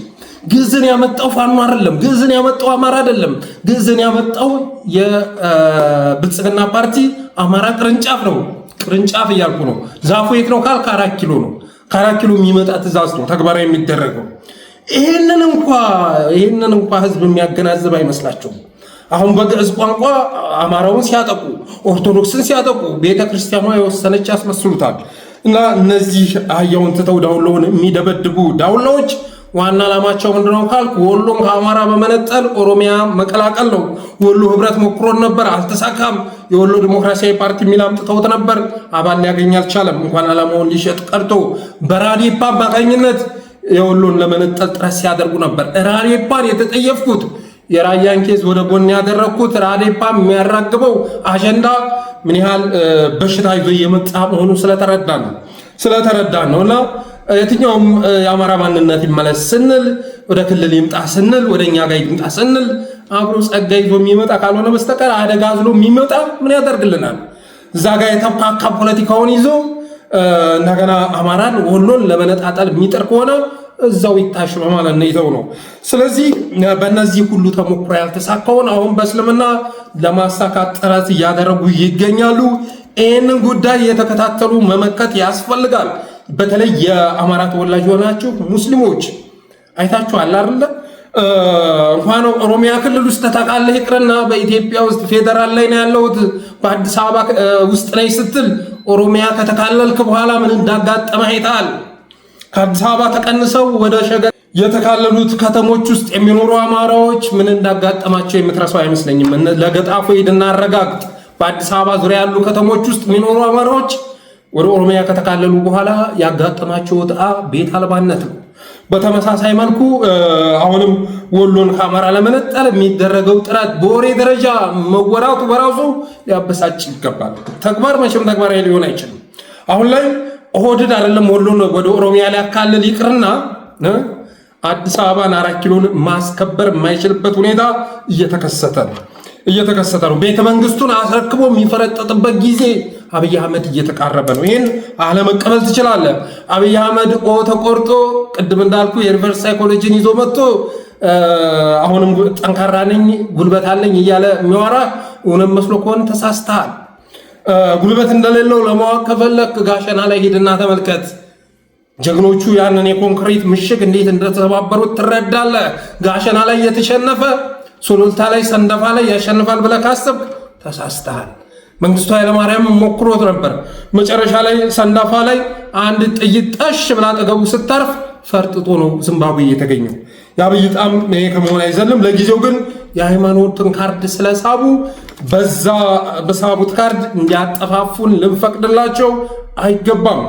[SPEAKER 1] ግዕዝን ያመጣው ፋኖ አይደለም። ግዕዝን ያመጣው አማራ አይደለም። ግዕዝን ያመጣው የብልጽግና ፓርቲ አማራ ቅርንጫፍ ነው። ቅርንጫፍ እያልኩ ነው። ዛፉ የት ነው ካልክ 4 ኪሎ ነው። ከ4 ኪሎ የሚመጣ ትእዛዝ ነው ተግባራዊ የሚደረገው። ይህንን እንኳ ህዝብ የሚያገናዝብ አይመስላቸውም። አሁን በግዕዝ ቋንቋ አማራውን ሲያጠቁ፣ ኦርቶዶክስን ሲያጠቁ ቤተክርስቲያኗ የወሰነች ያስመስሉታል። እና እነዚህ አህያውን ትተው ዳውላውን የሚደበድቡ ዳውላዎች ዋና ዓላማቸው ምንድነው ካልክ ወሎን ከአማራ በመነጠል ኦሮሚያ መቀላቀል ነው። ወሎ ህብረት ሞክሮን ነበር፣ አልተሳካም። የወሎ ዲሞክራሲያዊ ፓርቲ የሚል አምጥተውት ነበር፣ አባል ሊያገኝ አልቻለም። እንኳን ዓላማውን ሊሸጥ ቀርቶ በራዴፓ አማካኝነት የወሎን ለመነጠል ጥረት ሲያደርጉ ነበር። ራዴፓን የተጠየፍኩት የራያን ኬዝ ወደ ጎን ያደረግኩት ራዴፓ የሚያራግበው አጀንዳ ምን ያህል በሽታ ይዞ የመጣ መሆኑ ስለተረዳን ነው። እና የትኛውም የአማራ ማንነት ይመለስ ስንል ወደ ክልል ይምጣ ስንል ወደ እኛ ጋር ይምጣ ስንል አብሮ ጸጋ ይዞ የሚመጣ ካልሆነ በስተቀር አደጋ አዝሎ የሚመጣ ምን ያደርግልናል? እዛ ጋር የተብካካ ፖለቲካውን ይዞ እንደገና አማራን ወሎን ለመነጣጠል የሚጥር ከሆነ እዛው ይታሽ በማለት ነው። ስለዚህ በእነዚህ ሁሉ ተሞክሮ ያልተሳካውን አሁን በእስልምና ለማሳካት ጥረት እያደረጉ ይገኛሉ። ይህንን ጉዳይ የተከታተሉ መመከት ያስፈልጋል። በተለይ የአማራ ተወላጅ የሆናችሁ ሙስሊሞች አይታችኋል አይደል? እንኳን ኦሮሚያ ክልል ውስጥ ተጠቃለህ ይቅርና በኢትዮጵያ ውስጥ ፌደራል ላይ ነው ያለሁት በአዲስ አበባ ውስጥ ላይ ስትል ኦሮሚያ ከተካለልክ በኋላ ምን እንዳጋጠመ አይተሃል። ከአዲስ አበባ ተቀንሰው ወደ ሸገር የተካለሉት ከተሞች ውስጥ የሚኖሩ አማራዎች ምን እንዳጋጠማቸው የምትረሳው አይመስለኝም። ለገጣፎ ሄድና አረጋግጥ። በአዲስ አበባ ዙሪያ ያሉ ከተሞች ውስጥ የሚኖሩ አማራዎች ወደ ኦሮሚያ ከተካለሉ በኋላ ያጋጠማቸው ዕጣ ቤት አልባነት ነው። በተመሳሳይ መልኩ አሁንም ወሎን ከአማራ ለመነጠል የሚደረገው ጥረት በወሬ ደረጃ መወራቱ በራሱ ሊያበሳጭ ይገባል። ተግባር መቼም ተግባራዊ ሊሆን አይችልም። አሁን ላይ ኦህዴድ አይደለም ወሎን ወደ ኦሮሚያ ሊያካልል ይቅርና አዲስ አበባን 4 ኪሎን ማስከበር የማይችልበት ሁኔታ እየተከሰተ ነው። ቤተ መንግስቱን አስረክቦ የሚፈረጠጥበት ጊዜ አብይ አህመድ እየተቃረበ ነው። ይህን አለመቀበል ትችላለህ። አብይ አህመድ ተቆርጦ ቅድም እንዳልኩ የሪቨርስ ሳይኮሎጂን ይዞ መጥቶ አሁንም ጠንካራ ነኝ ጉልበት አለኝ እያለ የሚያወራ እውነት መስሎ ከሆነ ተሳስተሃል። ጉልበት እንደሌለው ለማወቅ ከፈለክ ጋሸና ላይ ሄድና ተመልከት። ጀግኖቹ ያንን የኮንክሪት ምሽግ እንዴት እንደተባበሩት ትረዳለህ። ጋሸና ላይ የተሸነፈ ሱሉልታ ላይ ሰንደፋ ላይ ያሸንፋል ብለህ ካሰብክ ተሳስተሃል። መንግስቱ ኃይለማርያም ሞክሮት ነበር። መጨረሻ ላይ ሰንዳፋ ላይ አንድ ጥይት ጠሽ ብላ አጠገቡ ስታርፍ ፈርጥጦ ነው ዚምባብዌ የተገኘው። የአብይ ጣም ይሄ ከመሆን አይዘልም። ለጊዜው ግን የሃይማኖትን ካርድ ስለሳቡ በዛ በሳቡት ካርድ እንዲያጠፋፉን ልንፈቅድላቸው አይገባም።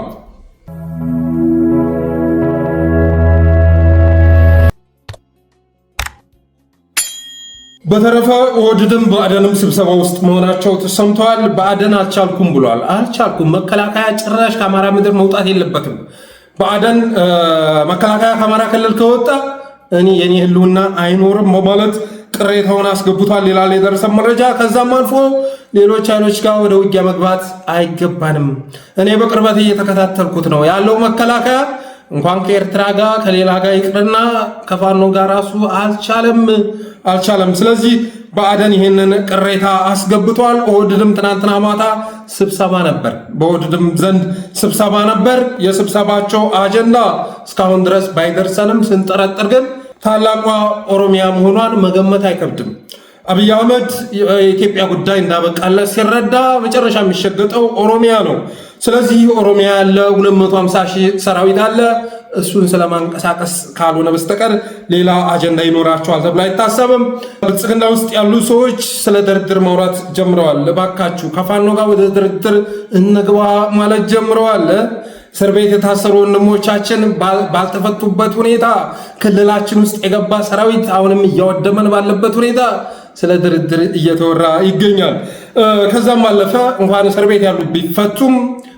[SPEAKER 1] በተረፈ ኦህዴድም ብአዴንም ስብሰባ ውስጥ መሆናቸው ተሰምተዋል። ብአዴን አልቻልኩም ብሏል። አልቻልኩም መከላከያ ጭራሽ ከአማራ ምድር መውጣት የለበትም። ብአዴን መከላከያ ከአማራ ክልል ከወጣ የኔ ህልውና አይኖርም በማለት ቅሬታውን አስገብቷል ይላል የደረሰ መረጃ። ከዛም አልፎ ሌሎች ኃይሎች ጋር ወደ ውጊያ መግባት አይገባንም። እኔ በቅርበት እየተከታተልኩት ነው ያለው መከላከያ እንኳን ከኤርትራ ጋር ከሌላ ጋር ይቅርና ከፋኖ ጋር ራሱ አልቻለም። ስለዚህ ብአዴን ይህንን ቅሬታ አስገብቷል። ኦህዴድም ትናንትና ማታ ስብሰባ ነበር፣ በኦህዴድም ዘንድ ስብሰባ ነበር። የስብሰባቸው አጀንዳ እስካሁን ድረስ ባይደርሰንም ስንጠረጥር ግን ታላቋ ኦሮሚያ መሆኗን መገመት አይከብድም። አብይ አህመድ የኢትዮጵያ ጉዳይ እንዳበቃለት ሲረዳ መጨረሻ የሚሸገጠው ኦሮሚያ ነው። ስለዚህ ኦሮሚያ ያለ 250 ሺህ ሰራዊት አለ። እሱን ስለማንቀሳቀስ ካልሆነ በስተቀር ሌላ አጀንዳ ይኖራቸዋል ተብሎ አይታሰብም። ብልጽግና ውስጥ ያሉ ሰዎች ስለ ድርድር ማውራት ጀምረዋል። እባካችሁ ከፋኖ ጋር ወደ ድርድር እንግባ ማለት ጀምረዋል። እስር ቤት የታሰሩ ወንድሞቻችን ባልተፈቱበት ሁኔታ ክልላችን ውስጥ የገባ ሰራዊት አሁንም እያወደመን ባለበት ሁኔታ ስለ ድርድር እየተወራ ይገኛል። ከዛም ባለፈ እንኳን እስር ቤት ያሉ ቢፈቱም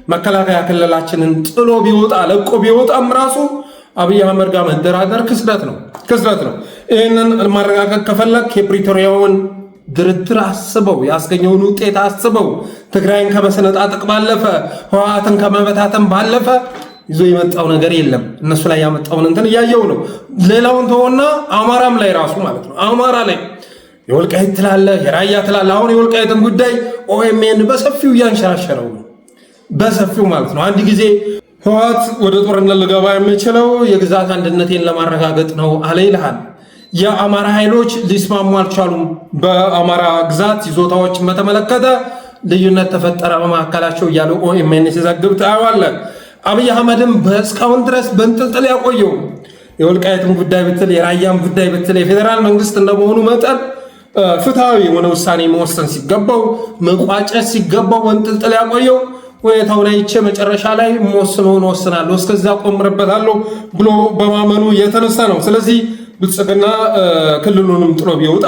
[SPEAKER 1] መከላከያ ክልላችንን ጥሎ ቢወጣ ለቆ ቢወጣም ራሱ አብይ አህመድ ጋር መደራደር ክስረት ነው። ይህንን ማረጋገጥ ከፈለክ የፕሪቶሪያውን ድርድር አስበው፣ ያስገኘውን ውጤት አስበው። ትግራይን ከመሰነጣጠቅ ባለፈ ህወሓትን ከመበታተን ባለፈ ይዞ የመጣው ነገር የለም። እነሱ ላይ ያመጣውን እንትን እያየው ነው። ሌላውን ተወና አማራም ላይ ራሱ ማለት ነው። አማራ ላይ የወልቃይት ትላለ፣ የራያ ትላለ። አሁን የወልቃይትን ጉዳይ ኦኤምኤን በሰፊው እያንሸራሸረው ነው፣ በሰፊው ማለት ነው። አንድ ጊዜ ህወሓት ወደ ጦርነት ልገባ የሚችለው የግዛት አንድነቴን ለማረጋገጥ ነው አለ ይልሃል። የአማራ ኃይሎች ሊስማሙ አልቻሉም። በአማራ ግዛት ይዞታዎችን በተመለከተ ልዩነት ተፈጠረ በመካከላቸው እያለ ኦኤምኤን ሲዘግብ ታየዋለህ። አብይ አህመድም እስካሁን ድረስ በእንጥልጥል ያቆየው የወልቃይትን ጉዳይ ብትል፣ የራያን ጉዳይ ብትል የፌዴራል መንግስት እንደመሆኑ መጠን ፍትሃዊ የሆነ ውሳኔ መወሰን ሲገባው፣ መቋጨት ሲገባው በእንጥልጥል ያቆየው ሁኔታው ላይ መጨረሻ ላይ መወስነውን ወስናለሁ እስከዛ ቆምርበታለሁ ብሎ በማመኑ የተነሳ ነው። ስለዚህ ብልጽግና ክልሉንም ጥሎ ቢወጣ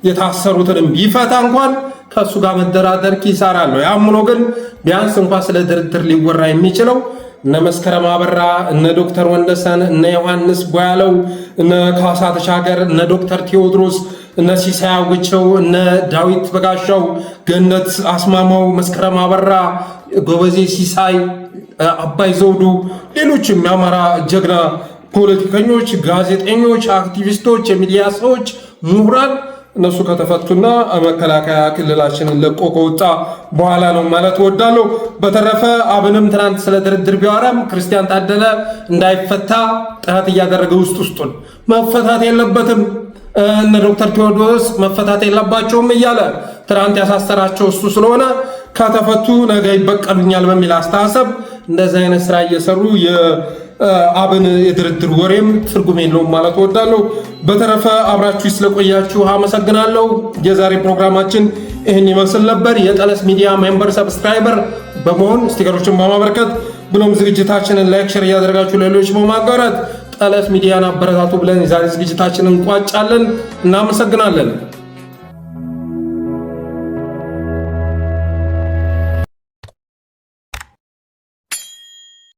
[SPEAKER 1] የታሰሩትንም ቢፈታ እንኳን ከእሱ ጋር መደራደር ኪሳራ አለው። ያም ሆኖ ግን ቢያንስ እንኳን ስለ ድርድር ሊወራ የሚችለው እነ መስከረም አበራ፣ እነ ዶክተር ወንደሰን፣ እነ ዮሐንስ ጓያለው፣ እነ ካሳ ተሻገር፣ እነ ዶክተር ቴዎድሮስ፣ እነ ሲሳይ አውግቸው፣ እነ ዳዊት በጋሻው፣ ገነት አስማማው፣ መስከረም አበራ፣ ጎበዜ ሲሳይ፣ አባይ ዘውዱ፣ ሌሎችም የአማራ ጀግና ፖለቲከኞች፣ ጋዜጠኞች፣ አክቲቪስቶች፣ የሚዲያ ሰዎች፣ ምሁራን እነሱ ከተፈቱና መከላከያ ክልላችንን ለቆ ከወጣ በኋላ ነው ማለት እወዳለሁ። በተረፈ አብንም ትናንት ስለ ድርድር ቢያወራም ክርስቲያን ታደለ እንዳይፈታ ጥረት እያደረገ ውስጡን መፈታት የለበትም እነ ዶክተር ቴዎድሮስ መፈታት የለባቸውም እያለ ትናንት ያሳሰራቸው እሱ ስለሆነ ከተፈቱ ነገ ይበቀሉኛል በሚል አስተሳሰብ እንደዚህ አይነት ስራ እየሰሩ የአብን የድርድር ወሬም ትርጉም የለውም ማለት እወዳለሁ። በተረፈ አብራችሁ ስለቆያችሁ አመሰግናለሁ። የዛሬ ፕሮግራማችን ይህን ይመስል ነበር። የጠለስ ሚዲያ ሜምበር ሰብስክራይበር በመሆን ስቲከሮችን በማበረከት ብሎም ዝግጅታችንን ላይክ፣ ሼር እያደረጋችሁ ሌሎች በማጋራት ጠለስ ሚዲያን አበረታቱ ብለን የዛሬ ዝግጅታችንን እንቋጫለን። እናመሰግናለን።